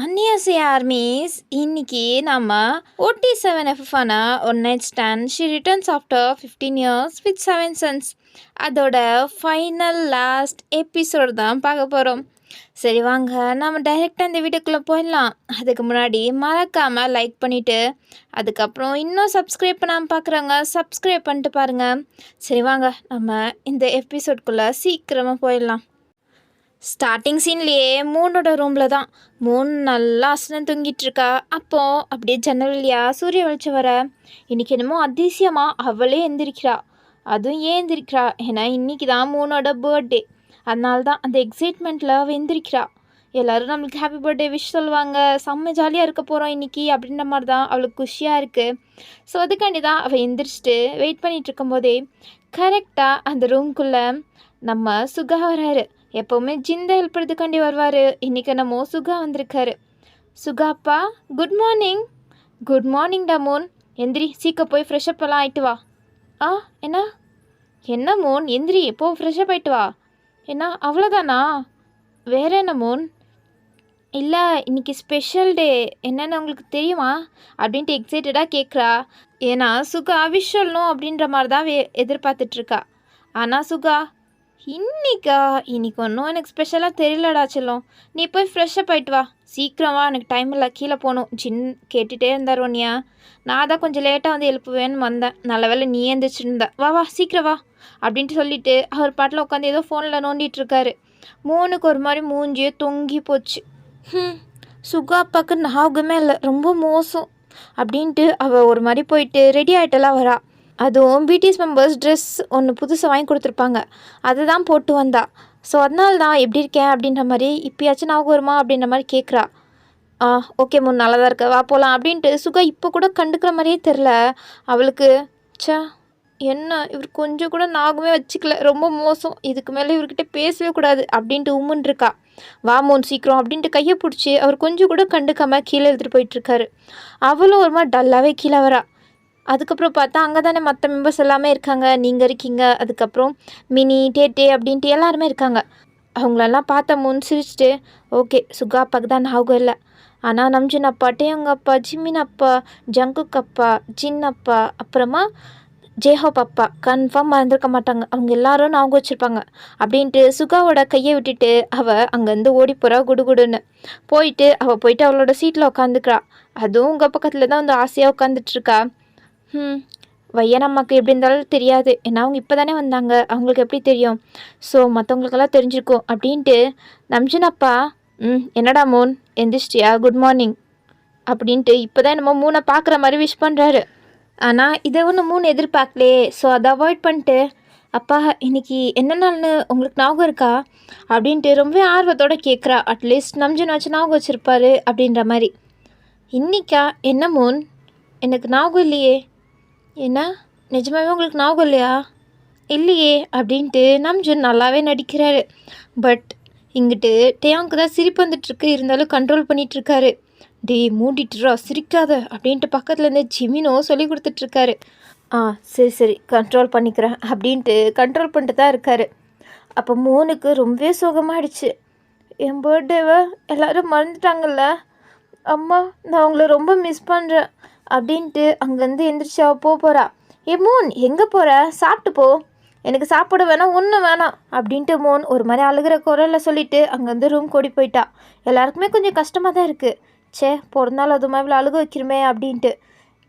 அந்நியாசிய armies இன்னைக்கு நம்ம OT7F one night stand she returns after 15 years with 7 sons அதோட final last episode தான் பார்க்க போகிறோம். சரி வாங்க நம்ம டைரெக்டாக இந்த வீடியோக்குள்ளே போயிடலாம். அதுக்கு முன்னாடி மறக்காமல் லைக் பண்ணிவிட்டு அதுக்கப்புறம் இன்னும் சப்ஸ்கிரைப் பண்ணாமல் பார்க்குறாங்க சப்ஸ்கிரைப் பண்ணிட்டு பாருங்கள். சரி வாங்க நம்ம இந்த எபிசோட்குள்ளே சீக்கிரமாக போயிடலாம். ஸ்டார்டிங் சீன்லேயே மூனோட ரூமில் தான் மூன் நல்லா அசனம் தூங்கிட்டு இருக்கா. அப்போது அப்படியே ஜன்னல் வழியா சூரிய வெளிச்சம் வர இன்றைக்கி என்னமோ அதிசயமாக அவளே எந்திரிக்கிறா. அதுவும் ஏன் எந்திரிக்கிறா ஏன்னா இன்றைக்கி தான் மூனோட பர்த்டே. அதனால தான் அந்த எக்ஸைட்மெண்ட்டில் அவள் எந்திரிக்கிறா. எல்லோரும் நம்மளுக்கு ஹாப்பி பர்த்டே விஷ் சொல்லுவாங்க, செம்ம ஜாலியாக இருக்க போகிறோம் இன்றைக்கி அப்படின்ற மாதிரி தான் அவளுக்கு குஷியாக இருக்குது. ஸோ அதுக்காண்டி தான் அவள் எந்திரிச்சிட்டு வெயிட் பண்ணிகிட்டு இருக்கும்போதே கரெக்டாக அந்த ரூம்குள்ளே நம்ம சுகா வராரு. எப்போவுமே ஜிந்த ஹெல்ப் எடுத்துக்காண்டி வருவார். இன்றைக்கி என்னமோ சுகா வந்திருக்காரு. சுகாப்பா குட் மார்னிங். குட் மார்னிங் டா மோன். எந்திரி சீக்கிரம் போய் ஃப்ரெஷ்அப் எல்லாம் ஆகிட்டு வா. என்ன என்ன மோன் எந்திரி போ ஃப்ரெஷ்அப் ஆகிட்டு வா. என்ன அவ்வளோதானா? வேற என்ன மோன்? இல்லை இன்றைக்கி ஸ்பெஷல் டே என்னென்னு உங்களுக்கு தெரியுமா அப்படின்ட்டு எக்ஸைட்டடாக கேட்குறா. ஏன்னா சுகா விஷ் சொல்லணும் அப்படின்ற மாதிரி தான் எதிர்பார்த்துட்ருக்கா. ஆனால் சுகா இன்னைக்கு ஒன்றும் எனக்கு ஸ்பெஷலாக தெரியலடா செல்லம். நீ போய் ஃப்ரெஷ்அப் ஆகிட்டு வா சீக்கிரம் வா, எனக்கு டைம் இல்லை கீழே போகணும். ஜின் கேட்டுகிட்டே இருந்தார் ஒன்னியா. நான் தான் கொஞ்சம் லேட்டாக வந்து எழுப்புவேன்னு வந்தேன். நல்ல வேலை நீ எழுந்திரிச்சிருந்த. வா வா சீக்கிரம் வா அப்படின்ட்டு சொல்லிவிட்டு அவர் பாட்டில் உட்காந்து ஏதோ ஃபோனில் நோண்டிகிட்ருக்காரு. மூணுக்கு ஒரு மாதிரி மூஞ்சியே தொங்கி போச்சு. சுகா அப்பாவுக்கு ஞாபகமே இல்லை, ரொம்ப மோசம் அப்படின்ட்டு அவள் ஒரு மாதிரி போயிட்டு ரெடி ஆகிட்டெல்லாம் வரா. அதுவும் பிடிஎஸ் மெம்பர்ஸ் ட்ரெஸ் ஒன்று புதுசாக வாங்கி கொடுத்துருப்பாங்க, அதை தான் போட்டு வந்தா. ஸோ அதனால தான் எப்படி இருக்கேன் அப்படின்ற மாதிரி இப்போயாச்சும் ஞாபகம் வருமா அப்படின்ற மாதிரி கேட்குறா. ஓகே முன் நல்லா தான் இருக்க, வா போகலாம் அப்படின்ட்டு சுகா இப்போ கூட கண்டுக்கிற மாதிரியே தெரில அவளுக்கு. என்ன இவர் கொஞ்சம் கூட ஞாபகமே வச்சுக்கல, ரொம்ப மோசம், இதுக்கு மேலே இவர்கிட்ட பேசவே கூடாது அப்படின்ட்டு உம்முன்னு இருக்கா. வா மோன் சீக்கிரம் அப்படின்ட்டு கையை பிடிச்சி அவர் கொஞ்சம் கூட கண்டுக்காமல் கீழே எடுத்துகிட்டு போயிட்டுருக்காரு. அவளும் ஒரு மாதிரி டல்லாகவே கீழே வரா. அதுக்கப்புறம் பார்த்தா அங்கே தானே மற்ற மெம்பர்ஸ் எல்லாமே இருக்காங்க, நீங்கள் இருக்கீங்க, அதுக்கப்புறம் மினி டேட்டே அப்படின்ட்டு எல்லாருமே இருக்காங்க. அவங்களெல்லாம் பார்த்த முன் சிரிச்சிட்டு ஓகே சுகா அப்பாவுக்கு தான் ஞாபகம் இல்லை, ஆனால் நம்ஜின் அப்பா, டேயங்க அப்பா, ஜிம்மின் அப்பா, ஜங்குக் அப்பா, ஜின் அப்பா, அப்புறமா ஜேஹோப் அப்பா கன்ஃபார்ம் மறந்துருக்க மாட்டாங்க, அவங்க எல்லாரும் ஞாபகம் வச்சுருப்பாங்க அப்படின்ட்டு சுகாவோட கையை விட்டுட்டு அவள் அங்கேருந்து ஓடி போகிறா. குடுகுடுன்னு போயிட்டு அவளோட சீட்டில் உட்காந்துக்கிறா. அதுவும் உங்கள் பக்கத்தில் தான் வந்து ஆசையாக உட்காந்துட்ருக்கா. வையனம்மாக்கு எப்படி இருந்தாலும் தெரியாது, ஏன்னா அவங்க இப்போ தானே வந்தாங்க, அவங்களுக்கு எப்படி தெரியும், ஸோ மற்றவங்களுக்கெல்லாம் தெரிஞ்சிருக்கும் அப்படின்ட்டு நம்ஜினப்பா என்னடா மோன் எந்திரிச்சிட்டியா, குட் மார்னிங் அப்படின்ட்டு இப்போ தான் என்னமோ மூணை பார்க்குற மாதிரி விஷ் பண்ணுறாரு. ஆனால் இதை ஒன்று மூணு எதிர்பார்க்கலே, ஸோ அதை அவாய்ட் பண்ணிட்டு அப்பா இன்னைக்கு என்ன நாள்னு உங்களுக்கு ஞாபகம் இருக்கா அப்படின்ட்டு ரொம்ப ஆர்வத்தோடு கேட்குறா. அட்லீஸ்ட் நம்ஜின் வச்சு ஞாபகம் வச்சுருப்பாரு அப்படின்ற மாதிரி. இன்னைக்கா என்ன மோன், எனக்கு ஞாபகம் இல்லையே. என்ன நிஜமாவே உங்களுக்கு ஞாபகம் இல்லையா? இல்லையே அப்படின்ட்டு நம்ஜுன் நல்லாவே நடிக்கிறாரு. பட் இங்கிட்டு டேயாங்க்கு தான் சிரிப்பு வந்துட்டுருக்கு, இருந்தாலும் கண்ட்ரோல் பண்ணிகிட்ருக்காரு. டே மூடிட்டுரா சிரிக்காத அப்படின்ட்டு பக்கத்தில் இருந்து ஜிமினோ சொல்லி கொடுத்துட்ருக்காரு. சரி கண்ட்ரோல் பண்ணிக்கிறேன் அப்படின்ட்டு கண்ட்ரோல் பண்ணிட்டு தான் இருக்கார். அப்போ மூணுக்கு ரொம்பவே சோகமாகிடுச்சு. என் பர்த்டேவை எல்லோரும் மறந்துட்டாங்கல்ல அம்மா, நான் உங்களை ரொம்ப மிஸ் பண்ணுறேன் அப்படின்ட்டு அங்கேருந்து எந்திரிச்சு அவள் போகிறா. மூன் எங்கே போகிற, சாப்பிட்டு போ, எனக்கு சாப்பிட வேணாம் ஒன்றும் வேணாம் அப்படின்ட்டு மூன் ஒரு மாதிரி அழுகிற குரலில் சொல்லிவிட்டு அங்கேருந்து ரூம் ஓடி போயிட்டா. எல்லாருக்குமே கொஞ்சம் கஷ்டமாக தான் இருக்குது. பிறந்தாலும் அது மாதிரி அழுக வைக்கிறமே அப்படின்ட்டு.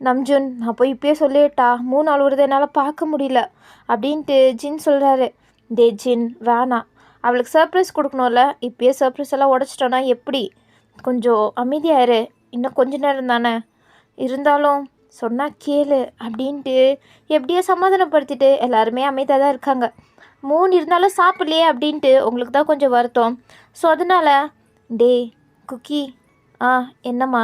நம்ஜுன் நான் போய் இப்பயே சொல்லிவிட்டா, மூணு அழுகுறத என்னால் பார்க்க முடியல அப்படின்ட்டு ஜின் சொல்கிறாரு. டே ஜின் வேணாம், அவளுக்கு சர்ப்ரைஸ் கொடுக்கணும்ல, இப்பயே சர்ப்ரைஸ் எல்லாம் உடச்சிட்டோன்னா எப்படி, கொஞ்சம் அமைதியாயிரு, இன்னும் கொஞ்ச நேரம் தானே, இருந்தாலும் சொன்னால் கேளு அப்படின்ட்டு எப்படியோ சமாதானப்படுத்திட்டு எல்லாருமே அமைதியாக தான் இருக்காங்க. மூணு இருந்தாலும் சாப்பிட்லையே அப்படின்ட்டு உங்களுக்கு தான் கொஞ்சம் வருத்தம். ஸோ அதனால் டே குக்கி என்னம்மா,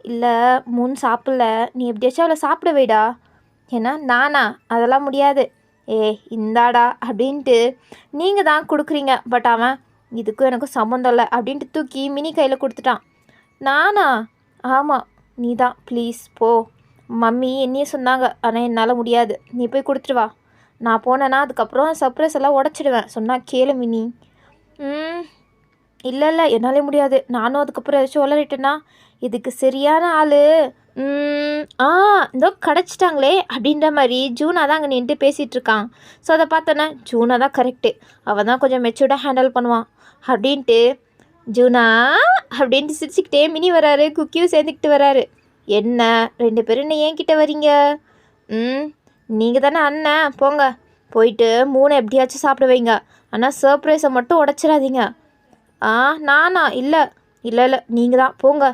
இல்லை மூணு சாப்பிட்ல, நீ எப்படியாச்சும் அவளை சாப்பிட வைடா. ஏன்னா நானா, அதெல்லாம் முடியாது, இந்தாடா அப்படின்ட்டு நீங்கள் தான் கொடுக்குறீங்க, பட் அவன் இதுக்கும் எனக்கும் சம்மந்தம் இல்லை அப்படின்ட்டு தூக்கி மினி கையில் கொடுத்துட்டான். நானா? ஆமாம் நீ தான், ப்ளீஸ் போ, மம்மி என்னையே சொன்னாங்க, ஆனால் என்னால் முடியாது, நீ போய் கொடுத்துட்டு வா, நான் போனேன்னா அதுக்கப்புறம் சர்ப்ரைஸ் எல்லாம் உடச்சிடுவேன், சொன்னால் கேளு மினி. இல்லை இல்லை என்னாலே முடியாது, நானும் அதுக்கப்புறம் ஏதாச்சும் உளறிட்டேன்னா இதுக்கு சரியான ஆள். ஆ இதோ கிடச்சிட்டாங்களே அப்படின்ற மாதிரி ஜூனா தான் அங்கே நின்று பேசிகிட்டு இருக்கான். ஸோ அதை பார்த்தோன்னே ஜூனா தான் கரெக்டு, அவள் தான் கொஞ்சம் மெச்சூர்டாக ஹேண்டில் பண்ணுவான் அப்படின்ட்டு ஜூனா அப்படின்ட்டு சிரிச்சுக்கிட்டே மினி வராரு, குக்கியும் சேர்ந்துக்கிட்டு வராரு. என்ன 2 பேரும் என்ன ஏன் கிட்ட வரீங்க? நீங்கள் தானே அண்ணன், போங்க போயிட்டு 3 எப்படியாச்சும் சாப்பிட வைங்க, ஆனால் சர்ப்ரைஸை மட்டும் உடச்சிடாதீங்க. நானா? இல்லை இல்லை இல்லை நீங்கள் தான் போங்க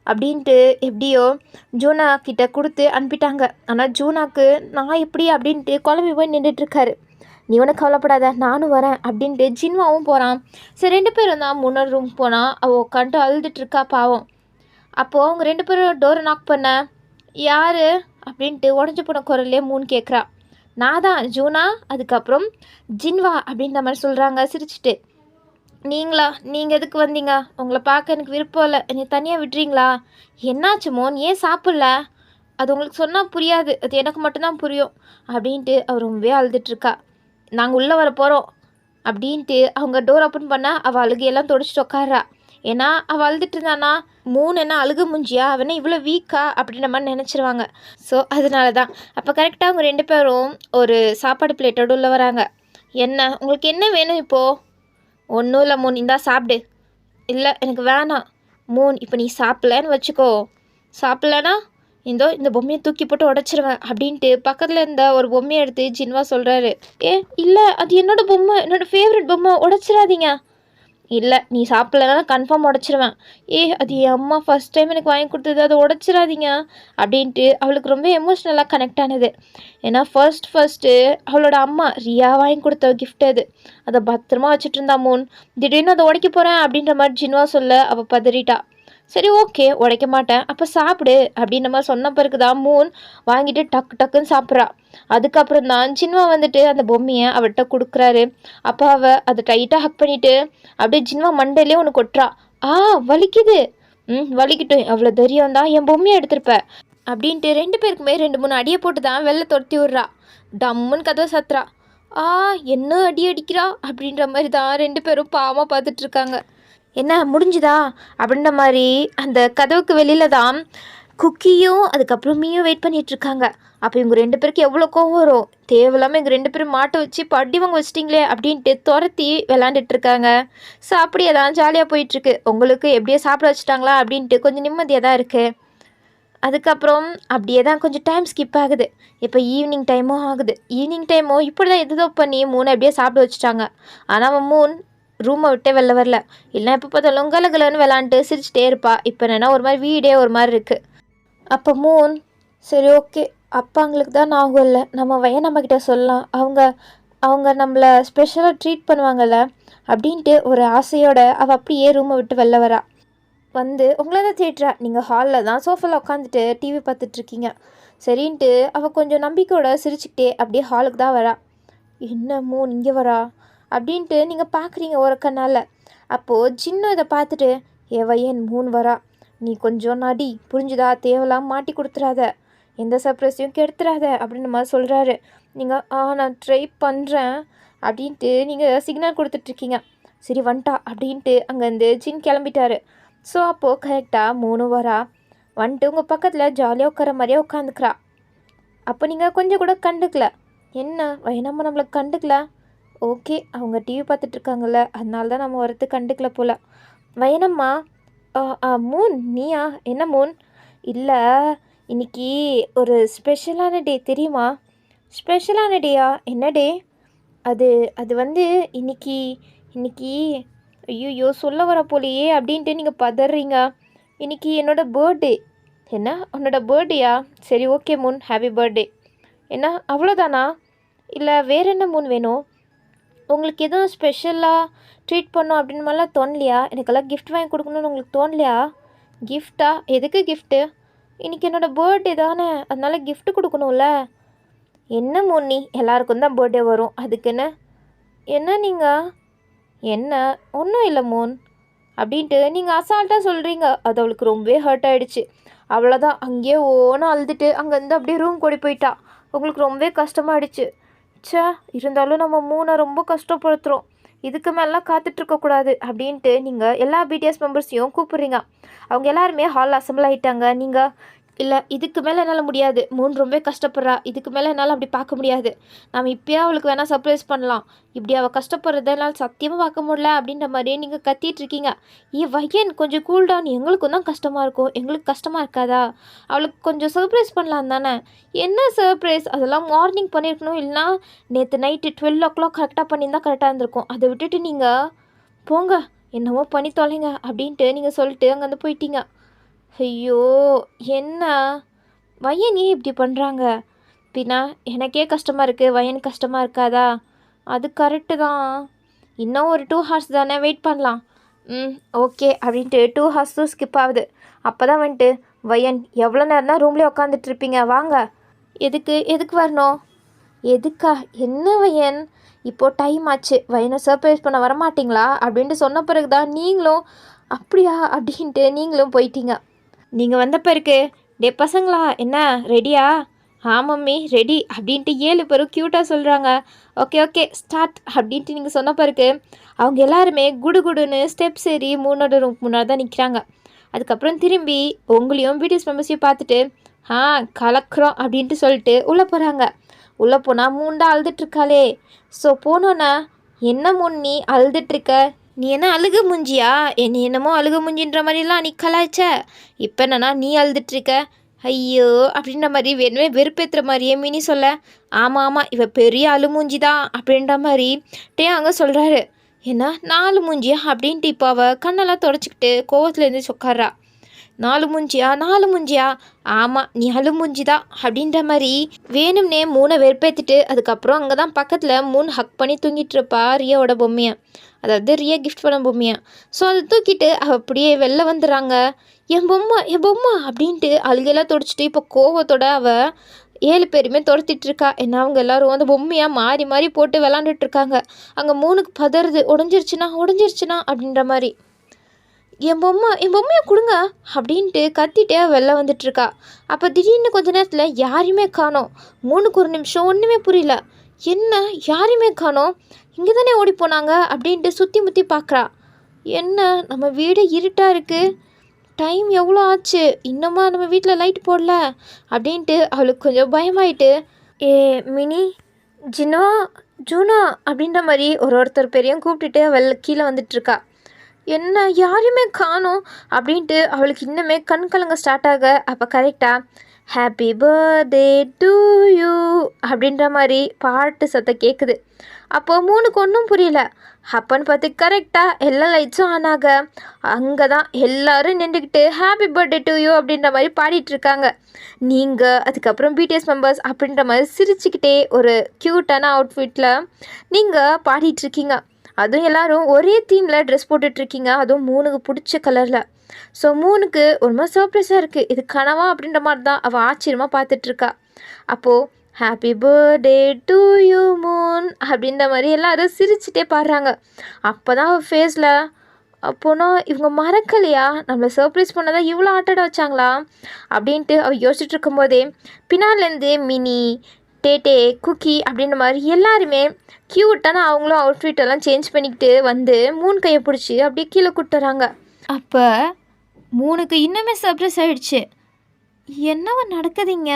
அப்படின்ட்டு எப்படியோ ஜூனா கிட்ட கொடுத்து அனுப்பிட்டாங்க. ஆனால் ஜூனாக்கு நான் எப்படி அப்படின்ட்டு குழம்பி போய் நின்றுட்டுருக்காரு. நீ ஒன்றும் கவலைப்படாத, நானும் வரேன் அப்படின்ட்டு ஜின்வாவும் போகிறான். சரி 2 பேரும் தான் முன்னாடி ரூம் போனால் அவள் உட்காந்துட்டு அழுதுட்டுருக்கா பாவம். அப்போது அவங்க 2 பேரும் டோரை நாக் பண்ண, யார் அப்படின்ட்டு உடஞ்சி போன குரல்லே மூணு கேட்குறா. நான் தான் ஜூனா, அதுக்கப்புறம் ஜின்வா அப்படின்ற மாதிரி சொல்கிறாங்க சிரிச்சிட்டு. நீங்களா? நீங்கள் எதுக்கு வந்தீங்க? உங்களை பார்க்க எனக்கு விருப்பம் இல்லை, என்னை தனியாக விட்டுறீங்களா? என்னாச்சு மோன், ஏன் சாப்பிட்ல? அது உங்களுக்கு சொன்னால் புரியாது, அது எனக்கு மட்டும்தான் புரியும் அப்படின்ட்டு அவர் ரொம்பவே அழுதுட்டுருக்கா. நாங்கள் உள்ளே வர போகிறோம் அப்படின்ட்டு அவங்க டோர் ஓப்பன் பண்ணால் அவள் அழுகையெல்லாம் தொடச்சிட்டு உட்காரா. ஏன்னா அவள் அழுதுட்டு இருந்தானா, மூணு என்ன அழுக முஞ்சியா, அவனா இவ்வளோ வீக்கா அப்படின்ற மாதிரி நினச்சிருவாங்க. ஸோ அதனால தான் அப்போ கரெக்டாக அவங்க 2 பேரும் ஒரு சாப்பாடு பிளேட்டோடு உள்ளே வராங்க. என்ன உங்களுக்கு என்ன வேணும் இப்போது? ஒன்றும் இல்லை மூன், இந்தா சாப்பிடு. இல்லை எனக்கு வேணாம் மூன், இப்போ நீ சாப்பிட்லன்னு வச்சுக்கோ, சாப்பிட்லன்னா இந்த பொம்மையை தூக்கி போட்டு உடச்சிருவேன் அப்படின்ட்டு பக்கத்தில் இருந்த ஒரு பொம்மையை எடுத்து ஜின்வா சொல்கிறாரு. இல்லை அது என்னோடய பொம்மை, என்னோடய ஃபேவரட் பொம்மை, உடச்சிடாதீங்க. இல்லை நீ சாப்பிட்லன்னா கன்ஃபார்ம் உடச்சிருவேன். அது என் அம்மா ஃபஸ்ட் டைம் எனக்கு வாங்கி கொடுத்தது, அதை உடச்சிடாதீங்க அப்படின்ட்டு அவளுக்கு ரொம்ப எமோஷ்னலாக கனெக்ட் ஆனது. ஏன்னா ஃபர்ஸ்ட்டு அவளோட அம்மா ரியா வாங்கி கொடுத்த கிஃப்ட் அது, அதை பத்திரமா வச்சுட்டு இருந்தா மூன். திடீர்னு அதை உடைக்க போகிறேன் அப்படின்ற மாதிரி ஜின்வா சொல்ல அவள் பதறிட்டா. சரி ஓகே உடைக்க மாட்டேன், அப்போ சாப்பிடு அப்படின்ற மாதிரி சொன்ன பிறகு தான் மூன் வாங்கிட்டு டக்குன்னு சாப்பிட்றா. அதுக்கப்புறம் தான் ஜின்வா வந்துட்டு அந்த பொம்மையை அவள்கிட்ட கொடுக்குறாரு. அப்போ அவள் அதை டைட்டாக ஹக் பண்ணிவிட்டு அப்படியே ஜின்வா மண்டையிலே ஒன்று கொட்டுறா. வலிக்குது. வலிக்கட்டும், அவ்வளோ தைரியம் தான் என் பொம்மையை எடுத்திருப்ப அப்படின்ட்டு 2 பேருக்குமே 2-3 அடியை போட்டு தான் வெளில துரத்தி விட்றா. டம்முன்னு கதவை சத்துறா. என்ன அடி அடிக்கிறா அப்படின்ற மாதிரி தான் 2 பேரும் பாவமாக பார்த்துட்ருக்காங்க. என்ன முடிஞ்சுதா அப்படின்ற மாதிரி அந்த கதவுக்கு வெளியில் தான் குக்கியும் அதுக்கப்புறம் மீயும் வெயிட் பண்ணிகிட்ருக்காங்க. அப்போ இவங்க 2 பேருக்கு எவ்வளோ கோவம் வரும், தேவையில்லாமல் இவங்க 2 பேரும் மாட்டை வச்சு பட்டி வாங்க வச்சிட்டிங்களே அப்படின்ட்டு துரத்தி விளாண்டுட்ருக்காங்க. ஸோ அப்படியே தான் ஜாலியாக போயிட்டுருக்கு. உங்களுக்கு எப்படியே சாப்பிட வச்சுட்டாங்களா அப்படின்ட்டு கொஞ்சம் நிம்மதியாக தான் இருக்குது. அதுக்கப்புறம் அப்படியே தான் கொஞ்சம் டைம் ஸ்கிப் ஆகுது. இப்போ ஈவினிங் டைமும் ஆகுது. ஈவினிங் டைமும் இப்படி தான் எதோ பண்ணி மூணு எப்படியே சாப்பிட வச்சுட்டாங்க. ஆனால் அவன் மூன் ரூமை விட்டே வெளில வரல. இல்லை எப்போ பார்த்தாலும் கலகலன்னு விளாண்டுட்டு சிரிச்சிட்டே இருப்பா. இப்போ என்னென்னா ஒரு மாதிரி வீடே ஒரு மாதிரி இருக்குது. அப்போ மூன் சரி ஓகே, அப்பாங்களுக்கு தான் ஞாபகம் இல்லை, நம்ம நம்மக்கிட்ட சொல்லலாம், அவங்க நம்மளை ஸ்பெஷலாக ட்ரீட் பண்ணுவாங்கள்ல அப்படின்ட்டு ஒரு ஆசையோட அவள் அப்படியே ரூமை விட்டு வெளில வரா. வந்து உங்களை தான் தேட்டுறா. நீங்கள் ஹாலில் தான் சோஃபாவில் உட்காந்துட்டு டிவி பார்த்துட்ருக்கீங்க. சரின்ட்டு அவள் கொஞ்சம் நம்பிக்கையோட சிரிச்சுக்கிட்டே அப்படியே ஹாலுக்கு தான் வரா. என்ன மூன் இங்கே வரா அப்படின்ட்டு நீங்கள் பார்க்குறீங்க ஒரு கண்ணால். அப்போது சின்ன இதை பார்த்துட்டு ஏன் மூன் வரா, நீ கொஞ்சம் நடி புரிஞ்சுதா, தேவலாம் மாட்டி கொடுத்துறாத, எந்த சர்ப்ரைஸையும் கெடுத்துறாத அப்படின்னு மாதிரி சொல்கிறாரு. நீங்கள் நான் ட்ரை பண்ணுறேன் அப்படின்ட்டு நீங்கள் சிக்னல் கொடுத்துட்ருக்கீங்க. சரி வந்துட்டா அப்படின்ட்டு அங்கேருந்து ஜின் கிளம்பிட்டாரு. ஸோ அப்போது கரெக்டாக மூணு வரா வந்துட்டு உங்கள் பக்கத்தில் ஜாலியாக உட்கார மாதிரியே உட்காந்துக்கிறா. அப்போ நீங்கள் கொஞ்சம் கூட கண்டுக்கல. என்ன வயனம்மா நம்மளுக்கு கண்டுக்கல? ஓகே அவங்க டிவி பார்த்துட்ருக்காங்கல்ல, அதனால தான் நம்ம வரது கண்டுக்கல போல். வயனம்மா மூன் நீயா? என்ன மூன்? இல்லை இன்னைக்கு ஒரு ஸ்பெஷலான டே தெரியுமா? ஸ்பெஷலான டேயா? என்ன டே அது? அது வந்து இன்னைக்கு ஐயோ சொல்ல வர போலையே அப்படின்ட்டு நீங்கள் பதறீங்க. இன்னைக்கு என்னோடய பர்த்டே. என்ன உன்னோட பர்த்டேயா? சரி ஓகே மூன், ஹாப்பி பர்த்டே. என்ன அவ்வளோதானா? இல்லை வேறு என்ன மூன் வேணும்? உங்களுக்கு எதுவும் ஸ்பெஷலாக ட்ரீட் பண்ணோம் அப்படின்னு மாதிரிலாம் தோணலையா? எனக்கெல்லாம் கிஃப்ட் வாங்கி கொடுக்கணுன்னு உங்களுக்கு தோணலையா? கிஃப்டா? எதுக்கு கிஃப்ட்டு? இன்றைக்கி என்னோடய பர்த்டே தானே, அதனால் கிஃப்ட்டு கொடுக்கணும்ல. என்ன மூன் நீ, எல்லாருக்கும் தான் பர்த்டே வரும், அதுக்குன்னு என்ன நீங்கள்? என்ன ஒன்றும் இல்லை மூன் அப்படின்ட்டு நீங்கள் அசால்ட்டாக சொல்கிறீங்க. அது அவளுக்கு ரொம்பவே ஹர்ட் ஆகிடுச்சு. அவ்வளோதான் அங்கேயே ஓன்னு அழுதுட்டு அங்கேருந்து அப்படியே ரூம் கூடி போயிட்டா. உங்களுக்கு ரொம்பவே கஷ்டமாயிடுச்சு. இருந்தாலும் நம்ம மூணை ரொம்ப கஷ்டப்படுத்துகிறோம். இதுக்கு மேலாம் காத்துட்ருக்கக்கூடாது அப்படின்ட்டு நீங்கள் எல்லா பிடிஎஸ் மெம்பர்ஸையும் கூப்பிட்றீங்க. அவங்க எல்லாருமே ஹாலில் அசம்பிள் ஆகிட்டாங்க. நீங்கள் இல்லை இதுக்கு மேலே என்னால் முடியாது, மூணு ரொம்ப கஷ்டப்படுறா, இதுக்கு மேலே என்னால் அப்படி பார்க்க முடியாது, நம்ம இப்போயே அவளுக்கு வேணால் சர்ப்ரைஸ் பண்ணலாம், இப்படி அவள் கஷ்டப்படுறத என்னால் சத்தியமாக பார்க்க முடியல அப்படின்ற மாதிரியே நீங்கள் கத்திட்டு இருக்கீங்க. வையன் கொஞ்சம் கூல் டவுன், எங்களுக்கும் தான் கஷ்டமாக இருக்கும், எங்களுக்கு கஷ்டமாக இருக்காதா, அவளுக்கு கொஞ்சம் சர்ப்ரைஸ் பண்ணலாம் தானே. என்ன சர்ப்ரைஸ், அதெல்லாம் மார்னிங் பண்ணியிருக்கணும், இல்லைனா நேற்று நைட்டு 12 o'clock கரெக்டாக பண்ணியிருந்தால் கரெக்டாக இருந்திருக்கும். அதை விட்டுட்டு நீங்கள் போங்க, என்னவோ பண்ணி தொலைங்க அப்படின்ட்டு நீங்கள் சொல்லிட்டு அங்கேருந்து போயிட்டீங்க. ஐயோ! என்ன வையன் ஏன் இப்படி பண்ணுறாங்க? பின்னா எனக்கே கஷ்டமாக இருக்குது, வையனுக்கு கஷ்டமாக இருக்காதா? அது கரெக்டு தான். இன்னும் ஒரு 2 hours தானே, வெயிட் பண்ணலாம். ஓகே அப்படின்ட்டு 2 hours ஸ்கிப் ஆகுது. அப்போ தான் வந்துட்டு வையன் எவ்வளோ நேரம் தான் ரூம்லேயே உட்காந்துட்ருப்பீங்க, வாங்க. எதுக்கு வரணும்? எதுக்கா? என்ன வையன், இப்போது டைம் ஆச்சு, வையனை சர்ப்ரைஸ் பண்ண வரமாட்டிங்களா அப்படின்ட்டு சொன்ன பிறகு தான் நீங்களும் அப்படியா அப்படின்ட்டு நீங்களும் போயிட்டீங்க. நீங்கள் வந்த பிறகு டே பசங்களா என்ன ரெடியா? மம்மி ரெடி அப்படின்ட்டு 7 பேரும் க்யூட்டாக சொல்கிறாங்க. ஓகே ஸ்டார்ட் அப்படின்ட்டு நீங்கள் சொன்ன பிறகு அவங்க எல்லாருமே குடுன்னு ஸ்டெப்ஸ் ஏறி 3 ரூமுக்கு முன்னாடி தான் நிற்கிறாங்க. அதுக்கப்புறம் திரும்பி உங்களையும் பிடிஎஸ் மெம்பர்ஸையும் பார்த்துட்டு கலக்குறோம் அப்படின்ட்டு சொல்லிட்டு உள்ளே போகிறாங்க. உள்ளே போனால் மூண்டா அழுதுட்ருக்காளே. ஸோ போனோன்னா என்ன முன்னி அழுதுட்ருக்க, நீ என்ன அழுக முஞ்சியா, நீ என்னமோ அழுக முஞ்சின்ற மாதிரிலாம் நீ கலாய்ச்ச, இப்போ என்னன்னா நீ அழுதுட்ருக்க, ஐயோ அப்படின்ற மாதிரி வேணுமே வெறுப்பேற்றுற மாதிரியே மினி சொல்ல, ஆமாம் இவ பெரிய அழுமூஞ்சி தான் அப்படின்ற மாதிரி அங்கே சொல்கிறாரு. ஏன்னா 4 மூஞ்சியா அப்படின்ட்டு இப்போ அவள் கண்ணெல்லாம் தொடச்சிக்கிட்டு கோவத்துலேருந்து சொக்காரா. 4 மூஞ்சியா ஆமாம் நீ அழுமூஞ்சி தான் அப்படின்ற மாதிரி வேணும்னே 3 வெறுப்பேற்றிட்டு அதுக்கப்புறம் அங்கே தான் பக்கத்தில் 3 ஹக் பண்ணி தூங்கிட்டு இருப்பா ரியாவோட பொம்மையை, அதாவது ரியா கிஃப்ட் பண்ண பொம்மையை. ஸோ அதை தூக்கிட்டு அவள் அப்படியே வெளில வந்துடுறாங்க. என் பொம்மை அப்படின்ட்டு அழுகையெல்லாம் தொடச்சிட்டு இப்போ கோவத்தோட அவள் 7 பேருமே துரத்திட்டுருக்கா. ஏன்னா அவங்க எல்லோரும் அந்த பொம்மையாக மாறி மாறி போட்டு விளாண்டுட்ருக்காங்க. அங்கே 3க்கு பதறுது, உடஞ்சிருச்சுனா அப்படின்ற மாதிரி. என் பொம்மையை கொடுங்க அப்படின்ட்டு கத்திட்டே வெளில வந்துட்டுருக்கா. அப்போ திடீர்னு கொஞ்ச நேரத்தில் யாரையுமே காணோம். 3க்கு ஒரு நிமிஷம் ஒன்றுமே புரியல, என்ன யாரையுமே காணோம், இங்கே தானே ஓடி போனாங்க அப்படின்ட்டு சுற்றி முற்றி பார்க்குறா. என்ன நம்ம வீடு இருட்டாக இருக்குது, டைம் எவ்வளோ ஆச்சு, இன்னுமா நம்ம வீட்டில் லைட் போடல அப்படின்ட்டு அவளுக்கு கொஞ்சம் பயமாயிட்டு, மினி ஜூனோ அப்படின்ற மாதிரி ஒருத்தர் பேரையும் கூப்பிட்டுட்டு கீழே வந்துட்டுருக்கா. என்ன யாரையுமே காணோம் அப்படின்ட்டு அவளுக்கு இன்னுமே கண் கலங்க ஸ்டார்ட் ஆக, அப்போ கரெக்டாக ஹாப்பி பர்த்டே டு யூ அப்படின்ற மாதிரி பாட்டு சத்தம் கேட்குது. அப்போது 3க்கு ஒன்றும் புரியல. அப்போன்னு பார்த்து கரெக்டாக எல்லா லைட்ஸும் ஆன் ஆக அங்கே தான் எல்லோரும் நின்றுக்கிட்டு ஹாப்பி பர்த்டே டு யூ அப்படின்ற மாதிரி பாடிட்டுருக்காங்க. நீங்கள் அதுக்கப்புறம் பிடிஎஸ் மெம்பர்ஸ் அப்படின்ற மாதிரி சிரிச்சுக்கிட்டே ஒரு க்யூட்டான அவுட்ஃபிட்டில் நீங்கள் பாடிட்டுருக்கீங்க. அதுவும் எல்லோரும் ஒரே தீமில் ட்ரெஸ் போட்டுட்ருக்கீங்க, அதுவும் 3க்கு பிடிச்ச கலரில். ஸோ 3க்கு ஒரு மாதிரி சர்ப்ரைஸாக இருக்குது, இது கனவா அப்படின்ற மாதிரி தான் அவள் ஆச்சரியமாக பார்த்துட்ருக்கா. அப்போது happy birthday to you Moon அப்படின்ற மாதிரி எல்லோரும் சிரிச்சுட்டே பாடுறாங்க. அப்போ தான் அவள் ஃபேஸில் அப்போனா இவங்க மறக்கலையா, நம்மளை சர்ப்ரைஸ் பண்ணதான் இவ்வளோ ஆட்டாட வச்சாங்களா அப்படின்ட்டு அவள் யோசிச்சுட்டு இருக்கும்போதே பின்னாலேருந்து மினி டேட்டே குக்கி அப்படின்ற மாதிரி எல்லாருமே க்யூட்டான அவங்களும் அவுட்ஃபிட்டெல்லாம் சேஞ்ச் பண்ணிக்கிட்டு வந்து 3 கையை பிடிச்சி அப்படியே கீழே கூட்டுறாங்க. அப்போ 3க்கு இன்னுமே சர்ப்ரைஸ் ஆகிடுச்சு. என்னவா நடக்குதுங்க?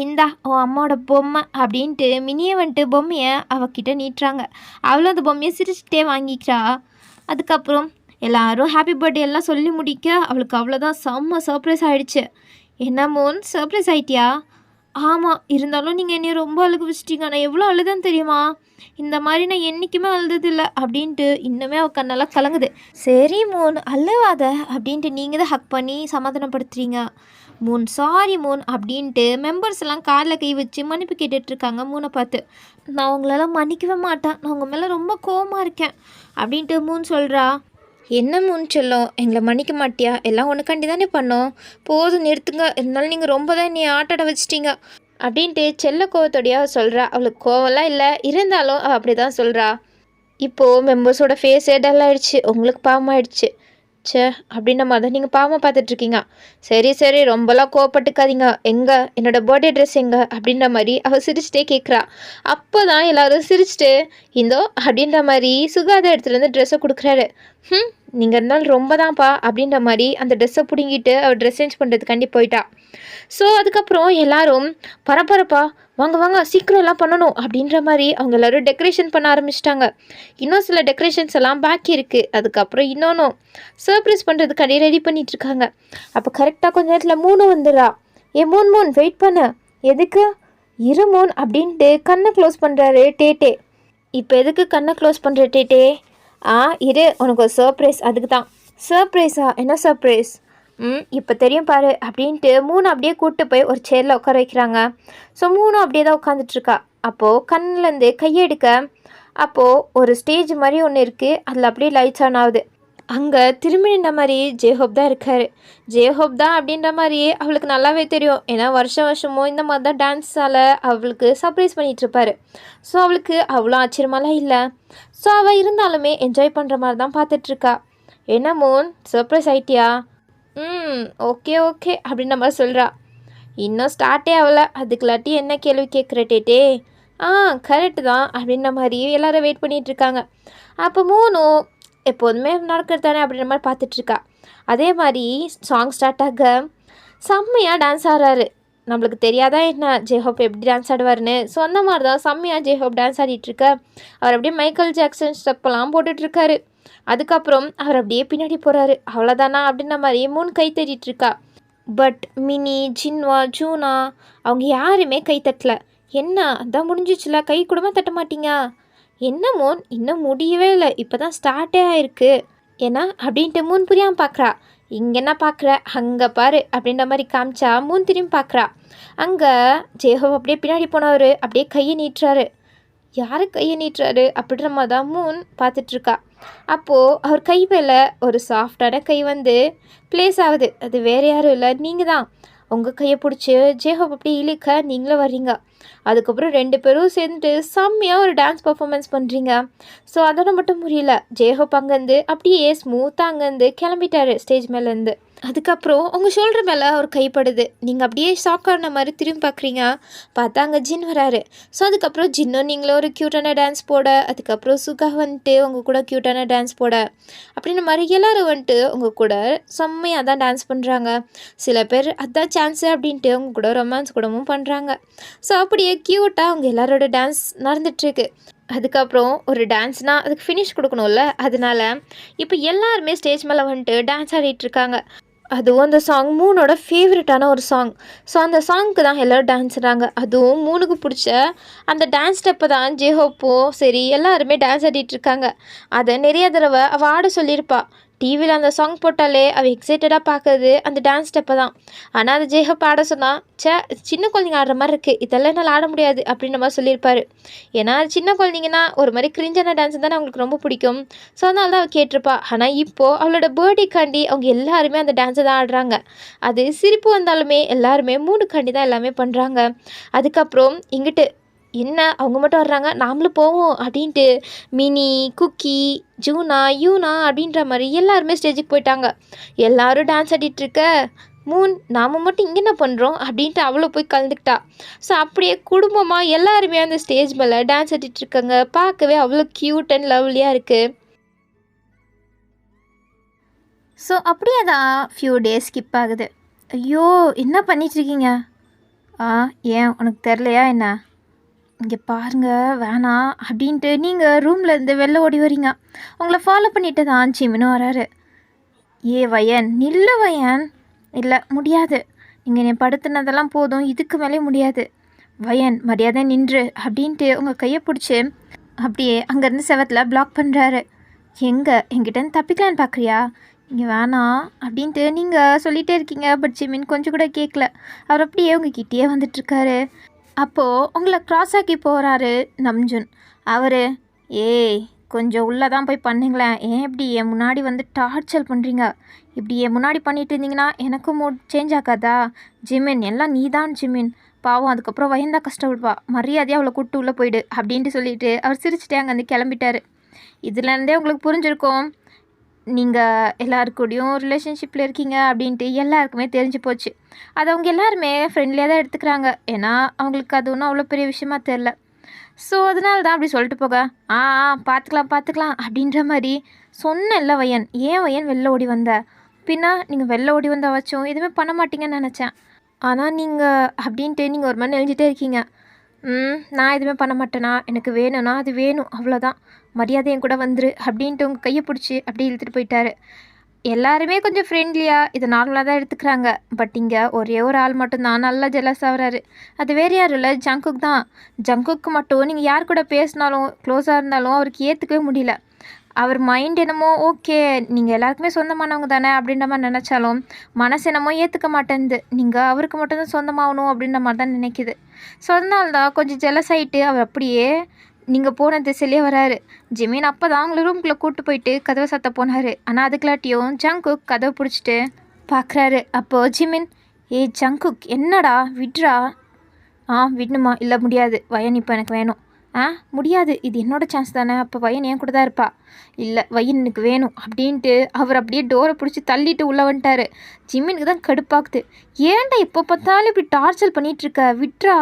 இந்தா உன் அம்மாவோட பொம்மை அப்படின்ட்டு மினியை வந்துட்டு பொம்மையை அவகிட்ட நீட்டுறாங்க. அவளும் அந்த பொம்மையை சிரிச்சுட்டே வாங்கிக்கிறா. அதுக்கப்புறம் எல்லாரும் ஹாப்பி பர்த்டே எல்லாம் சொல்லி முடிக்க அவளுக்கு அவ்வளோதான் செம்ம சர்ப்ரைஸ் ஆகிடுச்சு. என்ன மோன் சர்ப்ரைஸ் ஆகிட்டியா? ஆமாம், இருந்தாலும் நீங்கள் என்னை ரொம்ப அழுக வச்சிட்டிங்க, நான் எவ்வளோ அழுதுன்னு தெரியுமா, இந்த மாதிரி நான் என்றைக்குமே அழுததில்லை அப்படின்ட்டு இன்னுமே அவள் கண்ணெல்லாம் கலங்குது. சரி மூன் அழுவாத அப்படின்ட்டு நீங்கள் தான் ஹக் பண்ணி சமாதானப்படுத்துறீங்க. மூன் சாரி மூன் அப்படின்ட்டு மெம்பர்ஸ் எல்லாம் காலில் கை வச்சு மன்னிப்பு கேட்டுட்ருக்காங்க. மூனை பார்த்து நான் உங்களெல்லாம் மன்னிக்கவே மாட்டேன், நான் உங்கள் மேலே ரொம்ப கோவமாக இருக்கேன் அப்படின்ட்டு மூன் சொல்கிறா. என்ன மூன் சொல்லும், எங்களை மன்னிக்க மாட்டியா, எல்லாம் ஒன்றுக்காண்டி தானே பண்ணோம், போதும் நிறுத்துங்க, இருந்தாலும் நீங்கள் ரொம்ப தான் நீ ஆட்டாட வச்சிட்டிங்க அப்படின்ட்டு செல்ல கோவத்தோடையா சொல்கிறா. அவளுக்கு கோவம்லாம் இல்லை, இருந்தாலும் அவள் அப்படி தான் சொல்கிறா. இப்போது மெம்பர்ஸோட ஃபேஸே டல் ஆகிடுச்சு, உங்களுக்கு பாவமாயிடுச்சு. ச்சே அப்படின்ற மாதிரி நீங்கள் பாவமாக பார்த்துட்ருக்கீங்க. சரி சரி ரொம்பலாம் கோவப்பட்டுக்காதீங்க, எங்கே என்னோட பர்த்டே ட்ரெஸ் எங்கே அப்படின்ற மாதிரி அவள் சிரிச்சிட்டே கேட்குறா. அப்போ தான் எல்லோரும் சிரிச்சிட்டு இந்தோ அப்படின்ற மாதிரி சுகாதார இடத்துலேருந்து ட்ரெஸ்ஸை கொடுக்குறாரு. நீங்கள் இருந்தாலும் ரொம்ப தான்ப்பா அப்படின்ற மாதிரி அந்த ட்ரெஸ்ஸை பிடுங்கிட்டு அவள் ட்ரெஸ் சேஞ்ச் பண்ணுறதுக்காண்டி போயிட்டா. ஸோ அதுக்கப்புறம் எல்லாரும் பரபரப்பா வாங்க வாங்க சீக்கிரம் எல்லாம் பண்ணணும் அப்படின்ற மாதிரி அவங்க எல்லோரும் டெக்கரேஷன் பண்ண ஆரம்பிச்சிட்டாங்க. இன்னும் சில டெக்கரேஷன்ஸ் எல்லாம் பாக்கி இருக்குது. அதுக்கப்புறம் இன்னொன்றும் சர்ப்ரைஸ் பண்ணுறதுக்காண்டி ரெடி பண்ணிகிட்ருக்காங்க. அப்போ கரெக்டாக கொஞ்ச நேரத்தில் மூணு வந்துடுறா. மூன் வெயிட் பண்ண, எதுக்கு மூன் அப்படின்ட்டு கண்ணை க்ளோஸ் பண்ணுறாரு டேட்டே. இப்போ எதுக்கு கண்ணை க்ளோஸ் பண்ணுற டேட்டே? இரு உனக்கு ஒரு சர்ப்ரைஸ், அதுக்கு தான். சர்ப்ரைஸா? என்ன சர்ப்ரைஸ்? இப்போ தெரியும் பாரு அப்படின்ட்டு மூணு அப்படியே கூப்பிட்டு போய் ஒரு சேரில் உட்கார வைக்கிறாங்க. ஸோ மூணும் அப்படியே தான் உட்காந்துட்ருக்கா. அப்போது கண்ணிலேருந்து கையெடுக்க அப்போது ஒரு ஸ்டேஜ் மாதிரி ஒன்று இருக்குது. அதில் அப்படியே லைட்ஸ் ஆன் ஆகுது. அங்கே திரும்பி நின்ற மாதிரி ஜேஹோப் தான் இருக்கார். ஜேஹோப் தான் அப்படின்ற மாதிரியே அவளுக்கு நல்லாவே தெரியும். ஏன்னா வருஷமும் இந்த மாதிரி தான் டான்ஸால் அவளுக்கு சர்ப்ரைஸ் பண்ணிகிட்ருப்பாரு. ஸோ அவளுக்கு அவ்வளோ ஆச்சரியமாலாம் இல்லை. ஸோ அவள் இருந்தாலுமே என்ஜாய் பண்ணுற மாதிரி தான் பார்த்துட்ருக்கா. என்ன மூன், சர்ப்ரைஸ் ஆகிட்டியா? ஓகே ஓகே அப்படின்ற மாதிரி சொல்கிறா. இன்னும் ஸ்டார்ட்டே ஆகலை, அதுக்குள்ளாட்டி என்ன கேள்வி கேட்குற டேட்டே? கரெக்டு தான் அப்படின்ற மாதிரி எல்லோரும் வெயிட் பண்ணிகிட்ருக்காங்க. அப்போ மூணும் எப்போதுமே நடக்கிறது தானே அப்படின்ற மாதிரி பார்த்துட்ருக்கா. அதே மாதிரி சாங் ஸ்டார்ட் ஆக செம்மையாக டான்ஸ் ஆடுறாரு. நம்மளுக்கு தெரியாதா என்ன ஜேஹோப் எப்படி டான்ஸ் ஆடுவார்னு? ஸோ அந்த மாதிரி தான் செம்மையாக ஜேஹோப் டான்ஸ் ஆடிட்டுருக்க. அவர் அப்படியே மைக்கேல் ஜாக்சன் ஸ்டெப்பெல்லாம் போட்டுட்ருக்காரு. அதுக்கப்புறம் அவர் அப்படியே பின்னாடி போகிறாரு. அவ்வளோதானா அப்படின்ற மாதிரி மூணு கை தட்டிகிட்ருக்கா. பட் மினி, ஜின்வா, ஜூனா அவங்க யாருமே கை தட்டல. என்ன அதான் முடிஞ்சிச்சுல, கை கூடமா தட்ட மாட்டீங்க? என்ன மூன், இன்னும் முடியவே இல்லை, இப்போ தான் ஸ்டார்ட்டே ஆகிருக்கு. ஏன்னா அப்படின்ட்டு மூன் புரியாமல் பார்க்குறா. இங்கே என்ன பார்க்குற, அங்கே பாரு அப்படின்ற மாதிரி காமிச்சா மூன் திரும்பி பார்க்குறா. அங்கே ஜேஹோப் அப்படியே பின்னாடி போனவர் அப்படியே கையை நீட்டுறாரு. யார் கையை நீட்டுறாரு அப்படின்ற மாதிரி தான் மூன் பார்த்துட்ருக்கா. அப்போது அவர் கை மேலே ஒரு சாஃப்டான கை வந்து ப்ளேஸ் ஆகுது. அது வேறு யாரும் இல்லை, நீங்கள் தான். உங்கள் கையை பிடிச்சி ஜேஹோப் அப்படி இழுக்க நீங்களும் வர்றீங்க. அதுக்கப்புறம் ரெண்டு பேரும் சேர்ந்துட்டு செம்மையாக ஒரு டான்ஸ் பர்ஃபார்மன்ஸ் பண்ணுறீங்க. ஸோ அதோட மட்டும் முடியல, ஜேஹோப் அங்கேருந்து அப்படியே ஸ்மூத்தாக அங்கேருந்து கிளம்பிட்டாரு ஸ்டேஜ் மேலேருந்து. அதுக்கப்புறம் உங்கள் ஷோல்டர் மேலே ஒரு கைப்படுது. நீங்கள் அப்படியே ஷாக் ஆன மாதிரி திரும்பி பார்க்குறீங்க. பார்த்தா அங்கே ஜின் வராரு. ஸோ அதுக்கப்புறம் ஜின்னும் நீங்களும் ஒரு க்யூட்டான டான்ஸ் போட, அதுக்கப்புறம் சுகா வந்துட்டு உங்கள் கூட க்யூட்டான டான்ஸ் போட அப்படின்ற மாதிரி எல்லோரும் வந்துட்டு உங்கள் கூட செம்மையாக தான் டான்ஸ் பண்ணுறாங்க. சில பேர் அதுதான் சான்ஸு அப்படின்ட்டு உங்கள் கூட ரொமான்ஸ் கூடவும் பண்ணுறாங்க. ஸோ அப்படியே க்யூட்டாக அவங்க எல்லாரோட டான்ஸ் நடந்துகிட்ருக்கு. அதுக்கப்புறம் ஒரு டான்ஸ்னால் அதுக்கு ஃபினிஷ் கொடுக்கணும்ல, அதனால இப்போ எல்லாருமே ஸ்டேஜ் மேலே வந்துட்டு டான்ஸ் ஆடிட்டுருக்காங்க. அதுவும் அந்த சாங் மூனோட ஃபேவரட்டான ஒரு சாங். ஸோ அந்த சாங்க்கு தான் எல்லோரும் டான்ஸ் ஆடுறாங்க. அதுவும் மூனுக்கு பிடிச்ச அந்த டான்ஸ் ஸ்டெப்பை தான் ஜேஹோப்பும் சரி எல்லாருமே டான்ஸ் ஆடிட்டுருக்காங்க. அதை நிறைய தடவை அவள் ஆட சொல்லியிருப்பா. டிவியில் அந்த சாங் போட்டாலே அவள் எக்ஸைட்டடாக பார்க்குறது அந்த டான்ஸ் ஸ்டெப்பை தான். ஆனால் அது ஜேஹோப் ஆட சொன்னால் சின்ன குழந்தைங்க ஆடுற மாதிரி இருக்குது, இதெல்லாம் என்னால் ஆட முடியாது அப்படின்ற மாதிரி சொல்லியிருப்பாரு. ஏன்னா சின்ன குழந்தைங்கன்னா ஒரு மாதிரி கிரிஞ்சான டான்ஸ் தானே அவங்களுக்கு ரொம்ப பிடிக்கும். ஸோ அதனால தான் அவள் கேட்டிருப்பா. ஆனால் இப்போது அவளோட பர்த்டேக்காண்டி அவங்க எல்லாருமே அந்த டான்ஸை தான் ஆடுறாங்க. அது சிரிப்பு வந்தாலுமே எல்லாருமே மூணுக்காண்டி தான் எல்லாமே பண்ணுறாங்க. அதுக்கப்புறம் இங்கிட்டு என்ன அவங்க மட்டும் வர்றாங்க, நாமளும் போவோம் அப்படின்ட்டு மினி, குக்கி, ஜூனா, யூனா அப்படின்ற மாதிரி எல்லாருமே ஸ்டேஜுக்கு போயிட்டாங்க. எல்லோரும் டான்ஸ் ஆடிட்டுருக்க மூன் நாம் மட்டும் இங்கே என்ன பண்ணுறோம் அப்படின்ட்டு அவ்வளோ போய் கலந்துக்கிட்டா. ஸோ அப்படியே குடும்பமாக எல்லாருமே அந்த ஸ்டேஜ் மேலே டான்ஸ் ஆடிட்டுருக்காங்க. பார்க்கவே அவ்வளோ க்யூட் அண்ட் லவ்லியாக இருக்குது. ஸோ அப்படியே தான் ஃபியூ டேஸ் ஸ்கிப் ஆகுது. ஐயோ என்ன பண்ணிகிட்ருக்கீங்க? ஏன் உனக்கு தெரிலையா என்ன? இங்கே பாருங்கள் வேணாம் அப்படின்ட்டு நீங்கள் ரூம்லேருந்து வெளில ஓடி வரீங்க. உங்களை ஃபாலோ பண்ணிட்டு தான் சிமினும் வராரு. வயன் நில்ல வயன். இல்லை முடியாது, நீங்கள் என்னை படுத்துனதெல்லாம் போதும், இதுக்கு மேலே முடியாது. வயன் மரியாதை நின்று அப்படின்ட்டு உங்கள் கையை பிடிச்சி அப்படியே அங்கேருந்து செவத்தில் பிளாக் பண்ணுறாரு. என்கிட்டேருந்து தப்பிக்கலான்னு பார்க்குறியா? இங்கே வேணாம் அப்படின்ட்டு நீங்கள் சொல்லிகிட்டே இருக்கீங்க. பட் சிமின் கொஞ்சம் கூட கேட்கல. அவர் அப்படியே உங்கள் கிட்டேயே வந்துட்டுருக்காரு. அப்போது உங்களை க்ராஸ் ஆக்கி போகிறாரு நம்ஜுன். அவர் கொஞ்சம் உள்ளே தான் போய் பண்ணுங்களேன், ஏன் இப்படி என் முன்னாடி வந்து டார்ச்சர் பண்ணுறீங்க? இப்படி என் முன்னாடி பண்ணிட்டு இருந்தீங்கன்னா எனக்கும் மூட் சேஞ்ச் ஆகாதா? ஜிமின் எல்லாம் நீ தான் ஜிமின், பாவம் அதுக்கப்புறம் வயந்தா கஷ்டப்படுவா, மரியாதையாக அவளை கூப்பிட்டு உள்ளே போயிடு அப்படின்ட்டு சொல்லிட்டு அவர் சிரிச்சுட்டே அங்கே வந்து கிளம்பிட்டார். இதுலேருந்தே உங்களுக்கு புரிஞ்சிருக்கும் நீங்கள் எல்லாருக்கூடயும் ரிலேஷன்ஷிப்பில் இருக்கீங்க அப்படின்ட்டு எல்லாருக்குமே தெரிஞ்சு போச்சு. அது அவங்க எல்லாருமே ஃப்ரெண்ட்லியாக தான் எடுத்துக்கிறாங்க. ஏன்னா அவங்களுக்கு அது ஒன்றும் அவ்வளோ பெரிய விஷயமா தெரில. ஸோ அதனால தான் அப்படி சொல்லிட்டு போக, ஆ ஆ பார்த்துக்கலாம் பார்த்துக்கலாம் அப்படின்ற மாதிரி சொன்னேன்ல வயன். ஏன் வயன் வெளில ஓடி வந்த? பின்ன நீங்கள் வெளில ஓடி வந்த வச்சும் எதுவுமே பண்ண மாட்டீங்கன்னு நினச்சேன். ஆனால் நீங்கள் அப்படின்ட்டு நீங்கள் ஒரு மாதிரி நெளிஞ்சிட்டே இருக்கீங்க. நான் எதுவுமே பண்ண மாட்டேனா? எனக்கு வேணும்னா அது வேணும், அவ்வளோதான். மரியாதை என் கூட வந்துரு அப்படின்ட்டு உங்கள் கையை பிடிச்சி அப்படியே இழுத்துட்டு போயிட்டாரு. எல்லாருமே கொஞ்சம் ஃப்ரெண்ட்லியாக இதை நார்மலாக தான் எடுத்துக்கிறாங்க. பட் இங்கே ஒரே ஒரு ஆள் மட்டும்தான் நல்லா ஜெலஸ் ஆகுறாரு. அது வேறு யாரும் இல்லை, ஜங்குக் தான். ஜங்குக்கு மட்டும் நீங்கள் யார் கூட பேசினாலும் க்ளோஸாக இருந்தாலும் அவருக்கு ஏற்றுக்கவே முடியல. அவர் மைண்ட் என்னமோ ஓகே, நீங்கள் எல்லாருக்குமே சொந்தமானவங்க தானே அப்படின்ற மாதிரி நினச்சாலும் மனசு என்னமோ ஏற்றுக்க மாட்டேங்குது. நீங்கள் அவருக்கு மட்டும்தான் சொந்தமாகணும் அப்படின்ற மாதிரி தான் நினைக்குது. ஸோ அதனால தான் கொஞ்சம் ஜெலஸ் ஆகிட்டு அவர் அப்படியே நீங்கள் போன திசையிலே வராரு. ஜிமின் அப்போ தான் அவங்கள ரூம்குள்ளே கூப்பிட்டு போயிட்டு கதவை சத்த போனார். ஆனால் அதுக்குலாட்டியும் ஜங்குக் கதவை பிடிச்சிட்டு பார்க்குறாரு. அப்போது ஜிமின், ஏய் ஜங்குக் என்னடா விட்றா. விடணுமா? இல்லை முடியாது, வயன் இப்போ எனக்கு வேணும். முடியாது, இது என்னோடய சான்ஸ் தானே, அப்போ வயன் என் கூட தான் இருப்பா. இல்லை வயன் எனக்கு வேணும் அப்படின்ட்டு அவர் அப்படியே டோரை பிடிச்சி தள்ளிட்டு உள்ளே வந்துட்டார். ஜிம்மினுக்கு தான் கடுப்பாக்குது. ஏன்டா இப்போ பார்த்தாலும் இப்படி டார்ச்சர் பண்ணிகிட்ருக்க, விட்றா.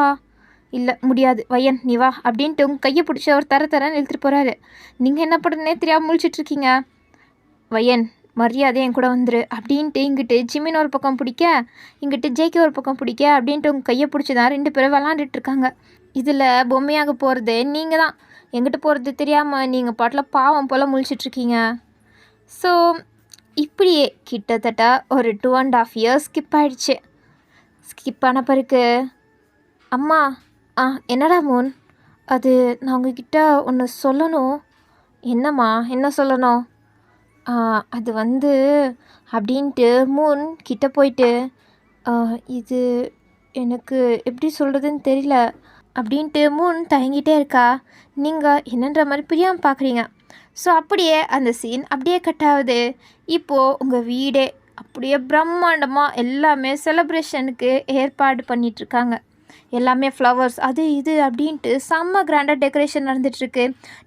இல்லை முடியாது வயன் நீ வா அப்படின்ட்டு உங்கள் கையை பிடிச்சி அவர் தரன்னு இழுத்துட்டு போகிறாரு. நீங்கள் என்ன பண்ணுறதுனே தெரியாமல் முழிச்சிட்ருக்கீங்க. வயன் மரியாதை என் கூட வந்துரு அப்படின்ட்டு இங்கிட்டு ஜிமின் ஒரு பக்கம் பிடிக்க, இங்கிட்டு ஜேகே ஒரு பக்கம் பிடிக்க அப்படின்ட்டு உங்கள் கையை பிடிச்சி தான் 2 பேரும் விளாண்டுட்ருக்காங்க. இதில் பொம்மையாக போகிறது நீங்கள் தான். எங்கிட்ட போகிறது தெரியாமல் நீங்கள் பாட்டில் பாவம் போல் முழிச்சிட்ருக்கீங்க. ஸோ இப்படியே கிட்டத்தட்ட ஒரு 2.5 years ஸ்கிப் ஆகிடுச்சு. ஸ்கிப் ஆன பிறகு அம்மா என்னடா மூன், அது நான் உங்ககிட்ட ஒன்று சொல்லணும். என்னம்மா, என்ன சொல்லணும்? அது வந்து அப்படின்ட்டு மூன் கிட்ட போயிட்டு, இது எனக்கு எப்படி சொல்கிறதுன்னு தெரியல அப்படின்ட்டு மூன் தயங்கிட்டே இருக்கா. நீங்கள் என்னன்ற மாதிரி புரியாமல் பார்க்குறீங்க. ஸோ அப்படியே அந்த சீன் அப்படியே கட் ஆகுது. இப்போது உங்கள் வீடே அப்படியே பிரம்மாண்டமாக எல்லாமே செலிப்ரேஷனுக்கு ஏற்பாடு பண்ணிகிட்ருக்காங்க. எல்லாமே ஃப்ளவர்ஸ் அது இது அப்படின்ட்டு செம்ம கிராண்டாக டெக்கரேஷன் நடந்துகிட்ருக்கு.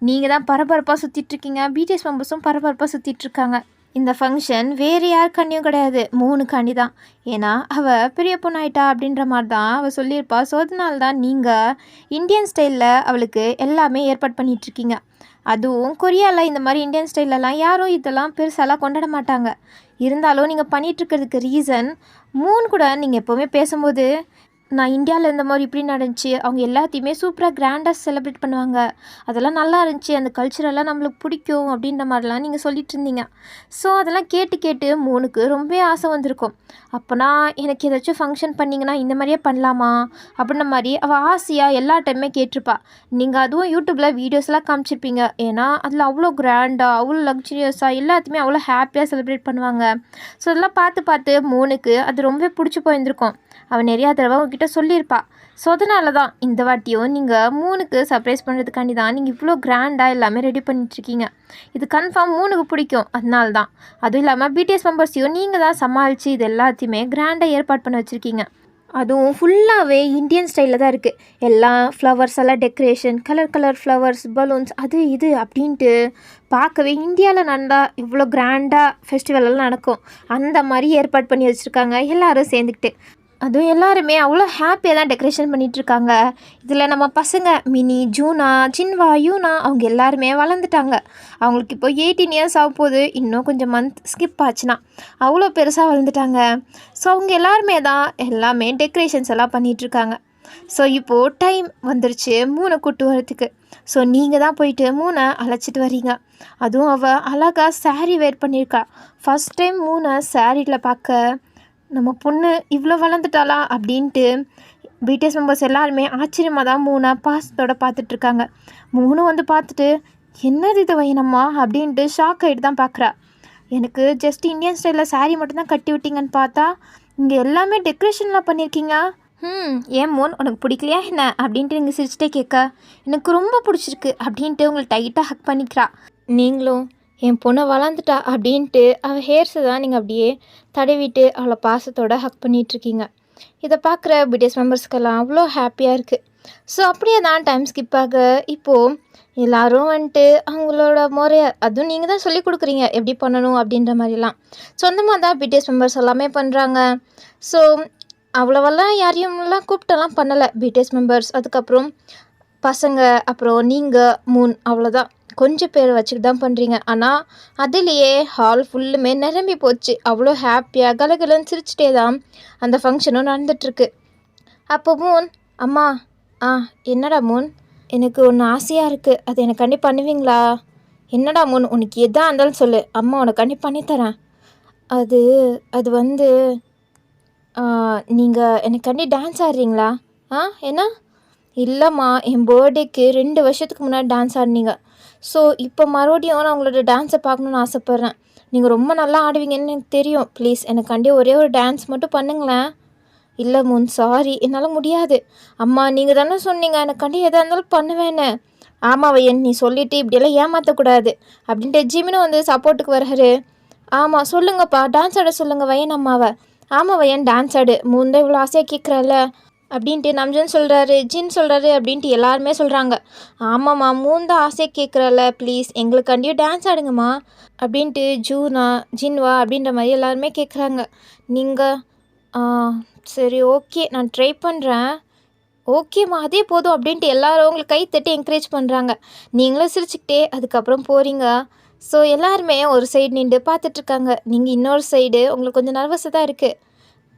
நீங்கள் தான் பரபரப்பாக சுற்றிட்டுருக்கீங்க. பிடிஎஸ் மெம்பர்ஸும் பரபரப்பாக சுற்றிட்டுருக்காங்க. இந்த ஃபங்க்ஷன் வேறு யாருக்காண்டியும் கிடையாது, 3 காண்டி தான். ஏன்னா அவள் பெரிய பொண்ணாயிட்டா அப்படின்ற மாதிரி தான் அவள் சொல்லியிருப்பா. ஸோ அதனால தான் நீங்கள் இந்தியன் ஸ்டைலில் அவளுக்கு எல்லாமே ஏற்பாடு பண்ணிகிட்ருக்கீங்க. அதுவும் கொரியாவில் இந்த மாதிரி இந்தியன் ஸ்டைலெலாம் யாரும் இதெல்லாம் பெருசாலாம் கொண்டாட மாட்டாங்க. இருந்தாலும் நீங்கள் பண்ணிகிட்ருக்கிறதுக்கு ரீசன் கூட நீங்கள் எப்போவுமே பேசும்போது நான் இந்தியாவில் இந்த மாதிரி இப்படி நடந்துச்சு, அவங்க எல்லாத்தையுமே சூப்பராக கிராண்டாக செலிப்ரேட் பண்ணுவாங்க, அதெல்லாம் நல்லா இருந்துச்சு, அந்த கல்ச்சரெல்லாம் நம்மளுக்கு பிடிக்கும் அப்படின்ற மாதிரிலாம் நீங்கள் சொல்லிட்டு இருந்தீங்க. ஸோ அதெல்லாம் கேட்டு மூணுக்கு ரொம்ப ஆசை வந்திருக்கும். அப்போனா எனக்கு ஏதாச்சும் ஃபங்க்ஷன் பண்ணிங்கன்னா இந்த மாதிரியே பண்ணலாமா அப்படின்ற மாதிரி அவள் ஆசையாக எல்லா டைமே கேட்டிருப்பா. நீங்கள் அதுவும் யூடியூப்பில் வீடியோஸ்லாம் காமிச்சிருப்பீங்க. ஏன்னா அதில் அவ்வளோ கிராண்டாக அவ்வளோ லக்ஸுரியஸாக எல்லாத்தையுமே அவ்வளோ ஹாப்பியாக செலிப்ரேட் பண்ணுவாங்க. ஸோ அதெல்லாம் பார்த்து மூணுக்கு அது ரொம்ப பிடிச்சி போயிருந்திருக்கும். அவன் நிறையா தடவை உங்ககிட்ட சொல்லியிருப்பா. ஸோ அதனால தான் இந்த வாட்டியும் நீங்கள் மூணுக்கு சர்ப்ரைஸ் பண்ணுறதுக்காண்டி தான் நீங்கள் இவ்வளோ கிராண்டாக எல்லாமே ரெடி பண்ணிட்டுருக்கீங்க. இது கன்ஃபார்ம் மூணுக்கு பிடிக்கும், அதனால தான். அதுவும் இல்லாமல் பிடிஎஸ் மெம்பர்ஸையும் நீங்கள் தான் சமாளித்து இது எல்லாத்தையுமே கிராண்டாக ஏற்பாடு பண்ணி வச்சுருக்கீங்க. அதுவும் ஃபுல்லாகவே இந்தியன் ஸ்டைலில் தான் இருக்குது. எல்லாம் ஃப்ளவர்ஸ் எல்லாம் டெக்கரேஷன், கலர் ஃப்ளவர்ஸ், பலூன்ஸ் அது இது அப்படின்ட்டு பார்க்கவே இந்தியாவில் நடந்தா இவ்வளோ கிராண்டாக ஃபெஸ்டிவல் எல்லாம் நடக்கும் அந்த மாதிரி ஏற்பாடு பண்ணி வச்சுருக்காங்க எல்லோரும் சேர்ந்துக்கிட்டு. அதுவும் எல்லாருமே அவ்வளோ ஹாப்பியாக தான் டெக்கரேஷன் பண்ணிகிட்ருக்காங்க. இதில் நம்ம பசங்க மினி, ஜூனா, ஜின்வா, யூனா அவங்க எல்லாருமே வளர்ந்துட்டாங்க. அவங்களுக்கு இப்போ 18 years ஆக போகுது. இன்னும் கொஞ்சம் மந்த் ஸ்கிப் ஆச்சுன்னா அவ்வளோ பெருசாக வளர்ந்துட்டாங்க. ஸோ அவங்க எல்லாருமே தான் எல்லாமே டெக்கரேஷன்ஸ் எல்லாம் பண்ணிகிட்ருக்காங்க. ஸோ இப்போது டைம் வந்துருச்சு மூணை கூட்டு வரத்துக்கு. ஸோ நீங்கள் தான் போயிட்டு மூணை அழைச்சிட்டு வரீங்க. அதுவும் அவள் அழகாக சாரீ வேர் பண்ணியிருக்கா. ஃபஸ்ட் டைம் மூணை சாரியில் பார்க்க நம்ம பொண்ணு இவ்வளோ வளர்ந்துட்டாளா அப்படின்ட்டு பிடிஎஸ் மெம்பர்ஸ் எல்லாருமே ஆச்சரியமாக தான் மூணை பாசத்தோடு பார்த்துட்ருக்காங்க. மூணும் வந்து பார்த்துட்டு என்னது இது வைனம்மா அப்படின்ட்டு ஷாக் ஆகிட்டு தான் பார்க்குறா. எனக்கு ஜஸ்ட் இந்தியன் ஸ்டைலில் சாரீ மட்டும்தான் கட்டி விட்டீங்கன்னு பார்த்தா இங்கே எல்லாமே டெக்கரேஷன்லாம் பண்ணியிருக்கீங்க. ஏன் மூன் உனக்கு பிடிக்கலையா என்ன அப்படின்ட்டு நீங்கள் சிரிச்சிட்டே கேட்க, எனக்கு ரொம்ப பிடிச்சிருக்கு அப்படின்ட்டு உங்களை டைட்டாக ஹக் பண்ணிக்கிறா. நீங்களும் என் பொண்ணை வளர்ந்துட்டா அப்படின்ட்டு அவள் ஹேர்ஸை தான் நீங்கள் அப்படியே தடவிட்டு அவளை பாசத்தோடு ஹக் பண்ணிகிட்ருக்கீங்க. இதை பார்க்குற பிடிஎஸ் மெம்பர்ஸ்க்கெல்லாம் அவ்வளோ ஹாப்பியாக இருக்குது. ஸோ அப்படியே தான் டைம் ஸ்கிப் ஆக இப்போது எல்லாரும் வந்துட்டு அவங்களோட முறைய அதுவும் நீங்கள் தான் சொல்லிக் கொடுக்குறீங்க எப்படி பண்ணணும் அப்படின்ற மாதிரிலாம் சொந்தமாக தான் பிடிஎஸ் மெம்பர்ஸ் எல்லாமே பண்ணுறாங்க. ஸோ அவ்வளோவெல்லாம் யாரையும்லாம் கூப்பிட்டெல்லாம் பண்ணலை பிடிஎஸ் மெம்பர்ஸ். அதுக்கப்புறம் பசங்க, அப்புறம் நீங்கள் 3 அவ்வளோதான். கொஞ்சம் பேர் வச்சுட்டு தான் பண்ணுறீங்க. ஆனால் அதுலேயே ஹால் ஃபுல்லுமே நிரம்பி போச்சு. அவ்வளோ ஹாப்பியாக கலகலன்னு சிரிச்சிட்டே தான் அந்த ஃபங்க்ஷனும் நடந்துகிட்ருக்கு. அப்போ மூன், அம்மா என்னடா மூன், எனக்கு ஒன்று ஆசையாக இருக்குது, அது எனக்கு கண்டிப்பாக பண்ணுவீங்களா? என்னடா மூன், உனக்கு எதாக இருந்தாலும் சொல்லு, அம்மா உனக்கு கண்டிப்பாக பண்ணித்தரேன். அது அது வந்து நீங்கள் எனக்கு கண்டி டான்ஸ் ஆடுறீங்களா? என்ன? இல்லைம்மா, என் பர்த்டேக்கு 2 வருஷத்துக்கு முன்னாடி டான்ஸ் ஆடினீங்க. ஸோ இப்போ மறுபடியும் நான் உங்களோட டான்ஸை பார்க்கணுன்னு ஆசைப்பட்றேன். நீங்கள் ரொம்ப நல்லா ஆடுவீங்கன்னு எனக்கு தெரியும். ப்ளீஸ் எனக்கு கண்டி ஒரே ஒரு டான்ஸ் மட்டும் பண்ணுங்களேன். இல்லை மூன், சாரி, என்னால் முடியாது. அம்மா நீங்கள் தானே சொன்னீங்க எனக்கு கண்டி எதாக இருந்தாலும் பண்ணுவேன்னு. ஆமாம் வையன், நீ சொல்லிவிட்டு இப்படியெல்லாம் ஏமாற்றக்கூடாது அப்படின்ட்டு ஜிமினும் வந்து சப்போர்ட்டுக்கு வர்றாரு. ஆமாம் சொல்லுங்கப்பா, டான்ஸ் ஆட சொல்லுங்கள் வையன் அம்மாவை. ஆமாம் வையன், டான்ஸ் ஆடு, மூன் தான் இவ்வளோ ஆசையாக கேட்குறல்ல அப்படின்ட்டு நம்ஜன் சொல்கிறாரு, ஜின் சொல்கிறாரு அப்படின்ட்டு எல்லாருமே சொல்கிறாங்க. ஆமாம்மா, மூன் தான் ஆசையாக கேட்குறல்ல, ப்ளீஸ் எங்களுக்கு கண்டிப்பாக டான்ஸ் ஆடுங்கம்மா அப்படின்ட்டு ஜூனா ஜின்வா அப்படின்ற மாதிரி எல்லாருமே கேட்குறாங்க. நீங்கள் சரி ஓகே நான் ட்ரை பண்ணுறேன், ஓகேம்மா அதே போதும் அப்படின்ட்டு எல்லோரும் உங்களுக்கு கை தட்டி என்கரேஜ் பண்ணுறாங்க. நீங்களும் சிரிச்சுக்கிட்டே அதுக்கப்புறம் போகிறீங்க. ஸோ எல்லாருமே ஒரு சைடு நின்று பார்த்துட்ருக்காங்க. நீங்கள் இன்னொரு சைடு உங்களுக்கு கொஞ்சம் நர்வஸாக தான் இருக்குது.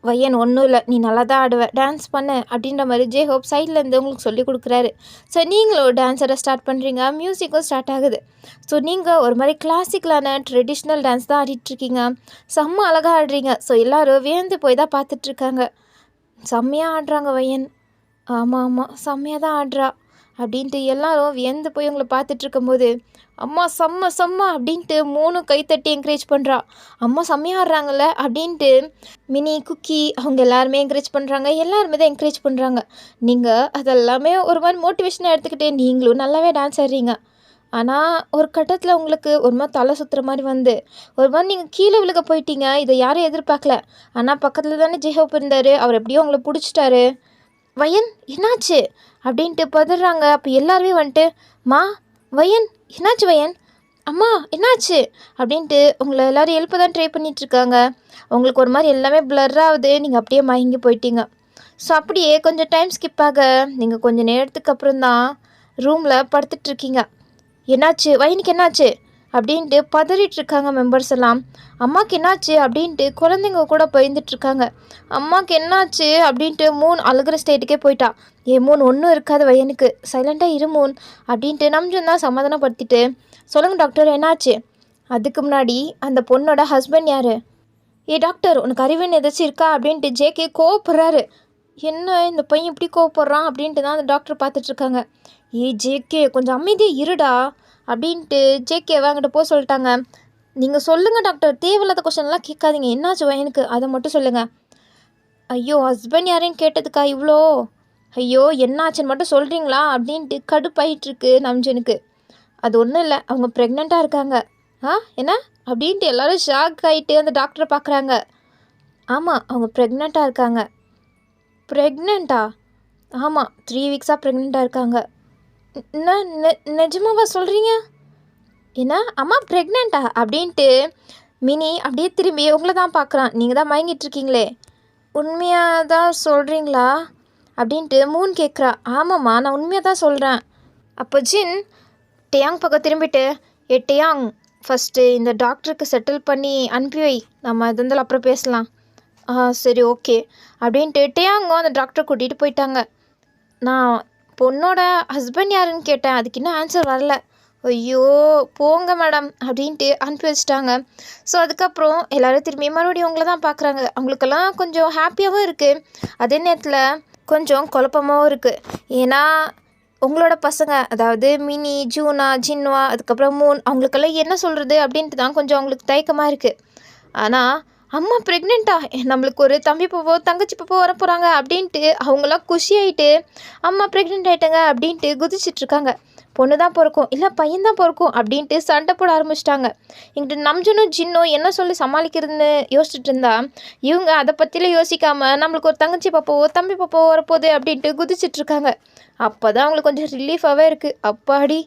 வையன் ஒன்றும் இல்லை, நீ நல்லா தான் ஆடுவேன், டான்ஸ் பண்ண அப்படின்ற மாதிரி ஜே ஹோப் சைட்லேருந்து உங்களுக்கு சொல்லி கொடுக்குறாரு. ஸோ நீங்களும் டான்ஸரை ஸ்டார்ட் பண்ணுறீங்க, மியூசிக்கும் ஸ்டார்ட் ஆகுது. ஸோ நீங்கள் ஒரு மாதிரி கிளாசிக்கலான ட்ரெடிஷ்னல் டான்ஸ் தான் ஆடிட்டுருக்கீங்க. செம்ம அழகாக ஆடுறீங்க. ஸோ எல்லோரும் வியந்து போய் தான் பார்த்துட்ருக்காங்க. செம்மையாக ஆடுறாங்க வையன். ஆமாம் செம்மையாக தான் ஆடுறா அப்படின்ட்டு எல்லாரும் வியந்து போய் உங்களை பார்த்துட்ருக்கும்போது அம்மா செம்ம அப்படின்ட்டு 3 கைத்தட்டி என்கரேஜ் பண்ணுறா. அம்மா செம்மையாக ஆடுறாங்கல்ல அப்படின்ட்டு மினி குக்கி அவங்க எல்லாருமே என்கரேஜ் பண்ணுறாங்க. எல்லாருமே தான் என்கரேஜ் பண்ணுறாங்க. நீங்கள் அதெல்லாமே ஒரு மாதிரி மோட்டிவேஷனாக எடுத்துக்கிட்டே நீங்களும் நல்லாவே டான்ஸ் ஆடுறீங்க. ஆனால் ஒரு கட்டத்தில் உங்களுக்கு ஒரு மாதிரி தலை சுற்றுற மாதிரி வந்து ஒரு மாதிரி நீங்கள் கீழே விழுக போயிட்டீங்க. இதை யாரும் எதிர்பார்க்கல. ஆனால் பக்கத்தில் தானே ஜெய்ஹோப் இருந்தார், அவர் எப்படியோ உங்களை பிடிச்சிட்டாரு. வையன் என்னாச்சு அப்படின்ட்டு பதறாங்க. அப்போ எல்லாருமே வந்துட்டு வையன் என்னாச்சு வையன், அம்மா என்னாச்சு அப்படின்ட்டு உங்களை எல்லோரும் எழுப்ப தான் ட்ரை பண்ணிகிட்ருக்காங்க. உங்களுக்கு ஒரு மாதிரி எல்லாமே பிளர்ராகுது, நீங்கள் அப்படியே மயங்கி போயிட்டீங்க. ஸோ அப்படியே கொஞ்சம் டைம் ஸ்கிப் ஆக நீங்கள் கொஞ்சம் நேரத்துக்கு அப்புறம் தான் ரூமில் படுத்துட்ருக்கீங்க. என்னாச்சு வையனுக்கு என்னாச்சு அப்படின்ட்டு பதறிட்டுருக்காங்க மெம்பர்ஸ் எல்லாம். அம்மாவுக்கு என்னாச்சு அப்படின்ட்டு குழந்தைங்க கூட பயந்துட்டுருக்காங்க. அம்மாவுக்கு என்னாச்சு அப்படின்ட்டு மூன் அழுகிற ஸ்டேட்டுக்கே போயிட்டா. மூன் ஒன்றும் இருக்காது வையனுக்கு, சைலண்ட்டாக இரு மூன் அப்படின்ட்டு நம்ஜன் தான் சமாதானப்படுத்திட்டு சொல்லுங்கள் டாக்டர் என்னாச்சு. அதுக்கு முன்னாடி அந்த பொண்ணோட ஹஸ்பண்ட் யார்? டாக்டர் உனக்கு அறிவுன்னு ஏதாச்சும் இருக்கா அப்படின்ட்டு ஜேகே கோவப்படுறாரு. என்ன இந்த பையன் இப்படி கோவப்படுறான் அப்படின்ட்டு தான் அந்த டாக்டர் பார்த்துட்ருக்காங்க. ஜேகே கொஞ்சம் அமைதியாக இருடா அப்படின்ட்டு ஜேகேவை அங்கிட்ட போக சொல்லிட்டாங்க. நீங்கள் சொல்லுங்கள் டாக்டர், தேவையில்லாத கொஸ்டின்லாம் கேட்காதீங்க, என்னாச்சு எனக்கு அதை மட்டும் சொல்லுங்கள். ஐயோ ஹஸ்பண்ட் யாரையும் கேட்டதுக்கா இவ்வளோ, ஐயோ என்னாச்சுன்னு மட்டும் சொல்கிறீங்களா அப்படின்ட்டு கடுப்பாயிட்டுருக்கு நம்ஜனுக்கு. அது ஒன்றும் இல்லை, அவங்க ப்ரெக்னெண்ட்டாக இருக்காங்க. என்ன அப்படின்ட்டு எல்லோரும் ஷாக் ஆகிட்டு அந்த டாக்டரை பார்க்குறாங்க. ஆமாம் அவங்க ப்ரெக்னெண்ட்டாக இருக்காங்க. ப்ரெக்னெண்ட்டா? ஆமாம் 3 வீக்ஸாக ப்ரெக்னெண்ட்டாக இருக்காங்க. நிஜமாவா சொல்கிறீங்க? என்ன அம்மா ப்ரெக்னெண்ட்டா அப்படின்ட்டு மினி அப்படியே திரும்பி உங்களை தான் பார்க்குறான். நீங்கள் தான் மயங்கிட்டுருக்கீங்களே, உண்மையாக தான் சொல்கிறீங்களா அப்படின்ட்டு மூன் கேட்குறா. ஆமாம்மா நான் உண்மையாக தான் சொல்கிறேன். அப்போ ஜின் டேயாங் பக்கம் திரும்பிட்டு டேயாங் ஃபஸ்ட்டு இந்த டாக்டருக்கு செட்டில் பண்ணி அனுப்பி வை, நம்ம இது இருந்தாலும் அப்புறம் பேசலாம். சரி ஓகே அப்படின்ட்டு டேயாங்கும் அந்த டாக்டரை கூட்டிகிட்டு போயிட்டாங்க. நான் பொண்ணோட ஹஸ்பண்ட் யாருன்னு கேட்டேன், அதுக்கு இன்னும் ஆன்சர் வரல. ஐயோ போங்க மேடம் அப்படின்ட்டு அனுப்பி வச்சிட்டாங்க. ஸோ அதுக்கப்புறம் எல்லோரும் திரும்பி மறுபடியும் அவங்கள தான் பார்க்குறாங்க. அவங்களுக்கெல்லாம் கொஞ்சம் ஹாப்பியாகவும் இருக்குது, அதே நேரத்தில் கொஞ்சம் குழப்பமாகவும் இருக்குது. ஏன்னா உங்களோட பசங்க, அதாவது மினி, ஜூனா, ஜின்வா, அதுக்கப்புறம் மூன், அவங்களுக்கெல்லாம் என்ன சொல்கிறது அப்படின்ட்டு தான் கொஞ்சம் அவங்களுக்கு தயக்கமாக இருக்குது. ஆனால் அம்மா ப்ரெக்னெண்ட்டா, நம்மளுக்கு ஒரு தம்பி பாப்போ தங்கச்சி பாப்போ வர போகிறாங்க அப்படின்ட்டு அவங்களாம் குஷியாயிட்டு அம்மா ப்ரெக்னென்ட் ஆகிட்டாங்க அப்படின்ட்டு குதிச்சிட்ருக்காங்க. பொண்ணு தான் பிறக்கும் இல்லை பையன் தான் பிறக்கும் அப்படின்ட்டு சண்டை போட ஆரம்பிச்சிட்டாங்க. இங்கிட்டு நம்ஜனும் ஜின்னும் என்ன சொல்லி சமாளிக்கிறதுன்னு யோசிச்சுட்டு இருந்தா இவங்க அதை பற்றிலாம் யோசிக்காமல் நம்மளுக்கு ஒரு தங்கச்சி பாப்பாவோ தம்பி பாப்பாவோ வரப்போகுது அப்படின்ட்டு குதிச்சிட்ருக்காங்க. அப்போ தான் அவங்களுக்கு கொஞ்சம் ரிலீஃபாகவே இருக்குது. அப்பாடி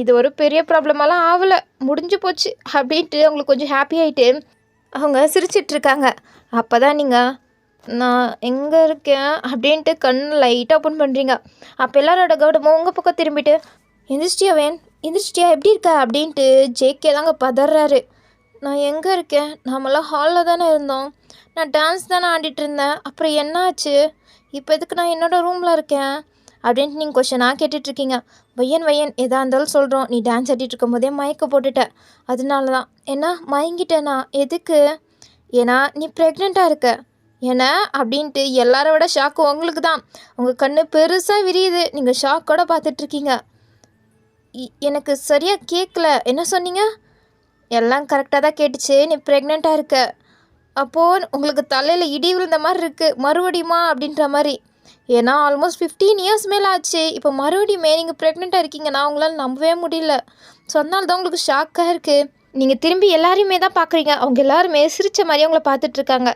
இது ஒரு பெரிய ப்ராப்ளமெல்லாம் ஆகலை, முடிஞ்சு போச்சு அப்படின்ட்டு அவங்களுக்கு கொஞ்சம் ஹாப்பி ஆகிட்டு அவங்க சிரிச்சிட்ருக்காங்க. அப்போ தான் நீங்கள் நான் எங்கே இருக்கேன் அப்படின்ட்டு கண்ணு லைட்டாக ஓப்பன் பண்ணுறீங்க. அப்போ எல்லாரோட கவனமும் உங்கள் பக்கம் திரும்பிட்டு எந்திரிச்சிட்டியா வேன் எந்திரிச்சிட்டியா எப்படி இருக்க அப்படின்ட்டு ஜேகே தாங்க பதறாரு. நான் எங்கே இருக்கேன், நாமெல்லாம் ஹாலில் தானே இருந்தோம், நான் டான்ஸ் தானே ஆடிட்டு இருந்தேன், அப்புறம் என்ன ஆச்சு, இப்போ எதுக்கு நான் என்னோடய ரூமில் இருக்கேன் அப்படின்ட்டு நீங்கள் கொஷனாக கேட்டுட்ருக்கீங்க. வையன் எதாக இருந்தாலும் சொல்கிறோம், நீ டான்ஸ் ஆடிட்டு இருக்கும் போதே மயக்க போட்டுட்ட, அதனால தான். என்ன மயங்கிட்டேனா, எதுக்கு, ஏன்னா நீ ப்ரெக்னெண்ட்டாக இருக்க. ஏன்னா அப்படின்ட்டு எல்லாரோட ஷாக்கு உங்களுக்கு தான். உங்கள் கண்ணு பெருசாக விரியுது, நீங்கள் ஷாக்கோட பார்த்துட்ருக்கீங்க. எனக்கு சரியாக கேட்கல, என்ன சொன்னீங்க? எல்லாம் கரெக்டாக தான் கேட்டுச்சு, நீ ப்ரெக்னெண்ட்டாக இருக்க. அப்போது உங்களுக்கு தலையில் இடி விழுந்த மாதிரி இருக்குது, மறுபடியுமா அப்படின்ற மாதிரி. ஏன்னா ஆல்மோஸ்ட் 15 இயர்ஸ் மேலே ஆச்சு, இப்போ மறுபடியுமே நீங்கள் ப்ரெக்னெண்ட்டாக இருக்கீங்கன்னா அவங்களால நம்பவே முடியல. ஸோ அதனால தான் உங்களுக்கு ஷாக்காக இருக்குது. நீங்கள் திரும்பி எல்லாரையுமே தான் பார்க்குறீங்க, அவங்க எல்லாருமே சிரித்த மாதிரியே அவங்கள பார்த்துட்ருக்காங்க.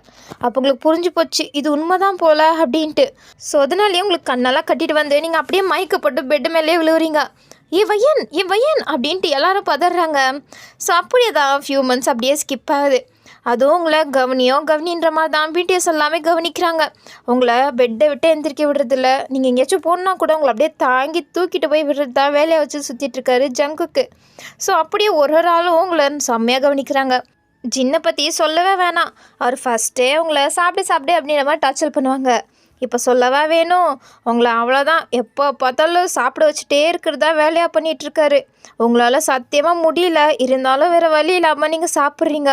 அப்போ உங்களுக்கு புரிஞ்சு போச்சு இது உண்மை தான் போல் அப்படின்ட்டு. ஸோ அதனாலேயே உங்களுக்கு கண்ணெல்லாம் கட்டிட்டு வந்து நீங்கள் அப்படியே மயக்கப்பட்டு பெட்டு மேலே விழுவுறீங்க. ஏ வையன் அப்படின்ட்டு எல்லாரும் பதறாங்க. ஸோ அப்படியே தான் ஃபியூ மந்த்ஸ் அப்படியே ஸ்கிப் ஆகுது. அதுவும் உங்களை கவனின்ற மாதிரி தான் பிடிஎஸ் எல்லாமே கவனிக்கிறாங்க. உங்களை பெட்டை விட்டு எந்திரிக்க விடுறதில்ல. நீங்கள் எங்கேயாச்சும் போனா கூட உங்களை அப்படியே தாங்கி தூக்கிட்டு போய் விடுறது தான் வேலையை வச்சு சுற்றிட்டுருக்காரு ஜங்குக்கு. ஸோ அப்படியே ஒரு ஆளும் உங்களை செம்மையாக கவனிக்கிறாங்க. ஜின்னை பற்றி சொல்லவே வேணாம், அவர் ஃபஸ்ட்டே உங்களை சாப்பிடு அப்படின்ற மாதிரி டார்ச்சர் பண்ணுவாங்க. இப்போ சொல்லவா வேணும், உங்களை அவ்வளோதான் எப்போ பார்த்தாலும் சாப்பிட வச்சுட்டே இருக்கிறதா வேலையாக பண்ணிகிட்ருக்காரு. உங்களால் சத்தியமாக முடியல, இருந்தாலும் வேறு வழி இல்லாமல் நீங்கள் சாப்பிட்றீங்க.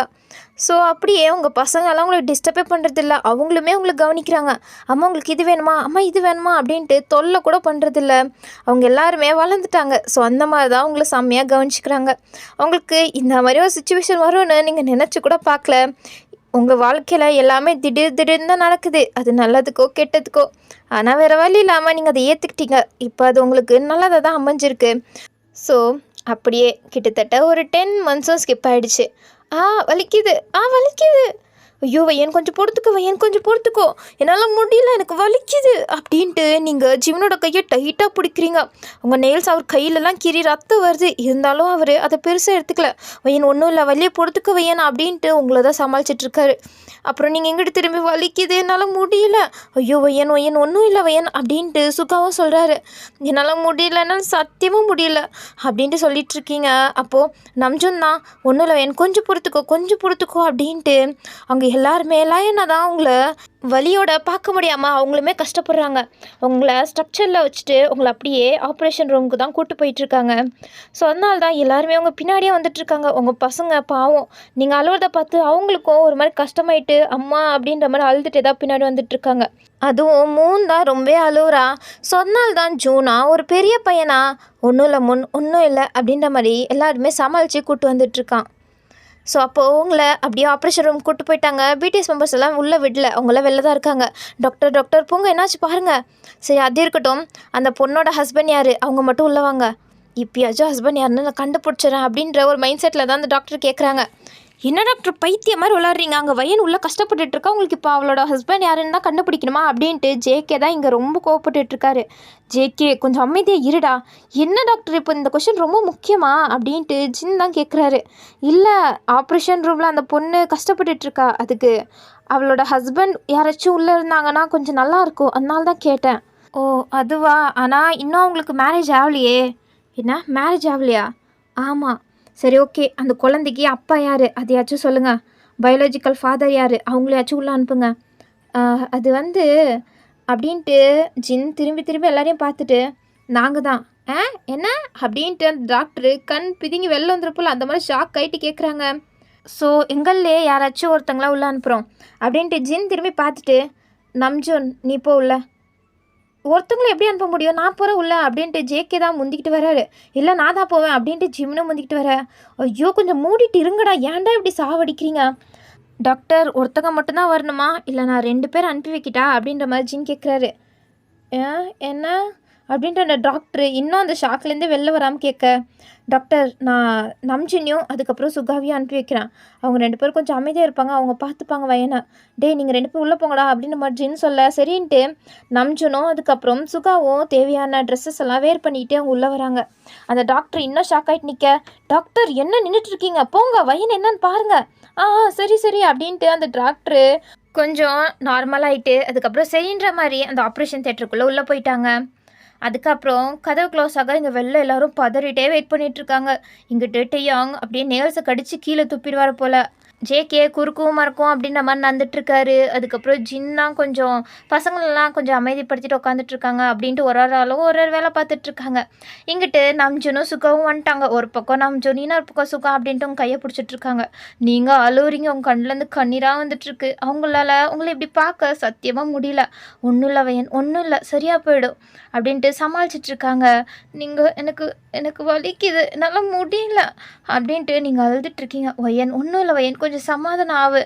ஸோ அப்படியே உங்கள் பசங்கள்லாம் உங்களுக்கு டிஸ்டர்பே பண்ணுறதில்ல, அவங்களுமே உங்களை கவனிக்கிறாங்க. அம்மா உங்களுக்கு இது வேணுமா, அம்மா இது வேணுமா அப்படின்ட்டு தொல்லை கூட பண்ணுறதில்ல. அவங்க எல்லாருமே வளர்ந்துட்டாங்க. ஸோ அந்த மாதிரி தான் உங்களை செம்மையாக கவனிச்சிக்கிறாங்க. உங்களுக்கு இந்த மாதிரி ஒரு சுச்சுவேஷன் வரும்னு நீங்கள் நினச்சி கூட பார்க்கல. உங்கள் வாழ்க்கையில் எல்லாமே திடீர்னு தான் நடக்குது, அது நல்லதுக்கோ கெட்டதுக்கோ. ஆனால் வேறு வழி இல்லாமல் நீங்கள் அதை ஏற்றுக்கிட்டீங்க. இப்போ அது உங்களுக்கு நல்லதாக தான் அமைஞ்சிருக்கு. ஸோ அப்படியே கிட்டத்தட்ட ஒரு 10 மந்த்ஸும் ஸ்கிப் ஆகிடுச்சு. வலிக்குது ஐயோ வையன் கொஞ்சம் பொறுத்துக்கோ என்னால் முடியல, எனக்கு வலிக்குது அப்படின்ட்டு நீங்கள் ஜிவனோட கையை டைட்டாக பிடிக்கிறீங்க. உங்கள் நெயில்ஸ் அவர் கையிலலாம் கீறி ரத்தம் வருது, இருந்தாலும் அவர் அதை பெருசாக எடுத்துக்கல. வையன் ஒன்றும் இல்லை, வலியை பொறுத்துக்க வையன் அப்படின்ட்டு உங்களை தான் சமாளிச்சிட்ருக்காரு. அப்புறம் நீங்கள் எங்கிட்ட திரும்பி வலிக்குது, என்னால் முடியல, ஐயோ வையன் ஒன்றும் இல்லை வையன் அப்படின்ட்டு சுகாவும் சொல்கிறாரு. என்னால் முடியல, என்னால் சத்தியமாக முடியல அப்படின்ட்டு சொல்லிகிட்ருக்கீங்க. அப்போது நம்ஜுன் தான் ஒன்றும் இல்லை வையன் கொஞ்சம் பொறுத்துக்கோ அப்படின்ட்டு அவங்க எல்லாருமே லயனை தான் உங்களை வலியோட பார்க்க முடியாமல் அவங்களுமே கஷ்டப்படுறாங்க. உங்களை ஸ்ட்ரக்சரில் வச்சுட்டு உங்களை அப்படியே ஆப்ரேஷன் ரூமுக்கு தான் கூப்பிட்டு போயிட்டுருக்காங்க. ஸோ அதனால தான் எல்லாருமே அவங்க பின்னாடியே வந்துட்டுருக்காங்க. உங்கள் பசங்க பாவம் நீங்கள் அழுவதை பார்த்து அவங்களுக்கும் ஒரு மாதிரி கஷ்டமாயிட்டு அம்மா அப்படின்ற மாதிரி அழுதுட்டு தான் பின்னாடி வந்துட்டுருக்காங்க. அதுவும் மூன் தான் ரொம்ப அழுவுறா. ஸோ அதனால தான் ஜூனா ஒரு பெரிய பையனா ஒன்றும் இல்லை அப்படின்ற மாதிரி எல்லாருமே சமாளித்து கூப்பிட்டு வந்துட்டுருக்கான். ஸோ அப்போது உங்களை அப்படியே ஆப்ரேஷன் ரூம் கூப்பிட்டு போயிட்டாங்க. பிடிஎஸ் மெம்பர்ஸ் எல்லாம் உள்ளே விடல, அவங்களாம் வெளில தான் இருக்காங்க. டாக்டர் போங்க, என்னாச்சு பாருங்கள். சரி அது இருக்கட்டும், அந்த பொண்ணோட ஹஸ்பண்ட் யார், அவங்க மட்டும் உள்ளே வாங்க. இப்போயாச்சும் ஹஸ்பண்ட் யாருன்னு நான் கண்டுபிடிச்சிடறேன் அப்படின்ற ஒரு மைண்ட் செட்டில் தான் அந்த டாக்டர் கேட்குறாங்க. என்ன டாக்டர் பைத்திய மாதிரி விளாட்றீங்க, அங்கே வயன் உள்ளே கஷ்டப்பட்டுட்ருக்கா, உங்களுக்கு இப்போ அவளோட ஹஸ்பண்ட் யாருன்னு தான் கண்டுபிடிக்கணுமா அப்படின்ட்டு ஜேகே தான் இங்கே ரொம்ப கோவப்பட்டுட்ருக்காரு. ஜேகே கொஞ்சம் அமைதியாக இருடா. என்ன டாக்டர் இப்போ இந்த கொஷின் ரொம்ப முக்கியமா அப்படின்ட்டு ஜின் தான் கேட்குறாரு. இல்லை ஆப்ரேஷன் ரூமில் அந்த பொண்ணு கஷ்டப்பட்டுட்ருக்கா, அதுக்கு அவளோட ஹஸ்பண்ட் யாராச்சும் உள்ளே இருந்தாங்கன்னா கொஞ்சம் நல்லாயிருக்கும், அதனால தான் கேட்டேன். ஓ அதுவா, ஆனால் இன்னும் அவங்களுக்கு மேரேஜ் ஆகலையே. என்ன மேரேஜ் ஆகலையா? ஆமாம். சரி ஓகே, அந்த குழந்தைக்கு அப்பா யார் அதையாச்சும் சொல்லுங்கள். பயாலஜிக்கல் ஃபாதர் யார் அவங்களையாச்சும் உள்ளே அனுப்புங்க. அது அப்படின்ட்டு ஜின் திரும்பி எல்லாரையும் பார்த்துட்டு நாங்கள் தான் என்ன அப்படின்ட்டு அந்த டாக்டரு கண் பிதுங்கி வெளில வந்துருப்போல அந்த மாதிரி ஷாக் ஆகிட்டு கேட்குறாங்க. ஸோ எங்கள்லே யாராச்சும் ஒருத்தங்களா உள்ளே அனுப்புகிறோம் அப்படின்ட்டு ஜின் திரும்பி பார்த்துட்டு நம்ஜுன் நீ போ உள்ள. ஒருத்தங்களை எப்படி அனுப்ப முடியும், நான் போகிறேன் உள்ள அப்படின்ட்டு ஜேகே தான் முந்திக்கிட்டு வராரு. இல்லை நான் தான் போவேன் அப்படின்ட்டு ஜிம்னு முந்திக்கிட்டு வர. ஐயோ கொஞ்சம் மூடிட்டு இருங்கடா, ஏன்டா இப்படி சாவடிக்கிறீங்க. டாக்டர் ஒருத்தங்க மட்டும்தான் வரணுமா, இல்லை நான் 2 பேர் அனுப்பி வைக்கிட்டா அப்படின்ற மாதிரி ஜின் கேட்குறாரு. என்ன அப்படின்ட்டு அந்த டாக்டர் இன்னும் அந்த ஷாக்லேருந்து வெளில வராமல் கேட்க, டாக்டர் நான் நம்ஜினியும் அதுக்கப்புறம் சுகாவையும் அனுப்பி வைக்கிறேன். அவங்க 2 பேரும் கொஞ்சம் அமைதியாக இருப்பாங்க. அவங்க பார்த்துப்பாங்க வயனை. டேய் நீங்கள் 2 பேரும் உள்ளே போங்கடா அப்படின்னு நம்ம ஜின் சொல்ல சரின்ட்டு நம்ஜுனும் அதுக்கப்புறம் சுகாவும் தேவையான ட்ரெஸ்ஸஸ் எல்லாம் வேர் பண்ணிட்டு அவங்க உள்ளே வராங்க. அந்த டாக்டர் இன்னும் ஷாக் ஆகிட்டு நிற்க, டாக்டர் என்ன நின்றுட்டு இருக்கீங்க, போங்க வயன் என்னன்னு பாருங்க. சரி சரி அப்படின்ட்டு அந்த டாக்டரு கொஞ்சம் நார்மலாகிட்டு அதுக்கப்புறம் சரின்ற மாதிரி அந்த ஆப்ரேஷன் தேட்டருக்குள்ளே உள்ளே போயிட்டாங்க. அதுக்கப்புறம் கதவு க்ளோஸ் ஆக இங்கே வெளில எல்லாரும் பதறிட்டே வெயிட் பண்ணிகிட்ருக்காங்க. இங்கிட்டு டேயாங் அப்படியே நேல்ஸை கடிச்சு கீழே துப்பிடுவார் போல். ஜேகே குறுக்கவும் மறக்கும் அப்படின்ற மாதிரி நடந்துட்டுருக்காரு. அதுக்கப்புறம் ஜின்லாம் கொஞ்சம் பசங்களெல்லாம் கொஞ்சம் அமைதிப்படுத்திட்டு உட்காந்துட்ருக்காங்க அப்படின்ட்டு ஒரு ஆளும் ஒரு வேலை பார்த்துட்ருக்காங்க. இங்கிட்டு நம்ஜுனும் சுகாவும் வந்துட்டாங்க. ஒரு பக்கம் நம்ஜுன் இன்னொரு பக்கம் சுகா அப்படின்ட்டு உங்கள் கையை பிடிச்சிட்ருக்காங்க. நீங்கள் அழுவுறீங்க, உங்கள் கண்ணிலேருந்து கண்ணீராக வந்துட்டுருக்கு. அவங்களால உங்களை இப்படி பார்க்க சத்தியமாக முடியல. ஒன்றும் இல்லை வயன், ஒன்றும் இல்லை, சரியாக போயிடும் அப்படின்ட்டு சமாளிச்சிட்ருக்காங்க. நீங்கள் எனக்கு எனக்கு வலிக்குது, என்னால் முடியல அப்படின்ட்டு நீங்கள் அழுதுட்ருக்கீங்க. வயன் ஒன்றும் இல்லை வயன், கொஞ்சம் சமாதானம் ஆகு,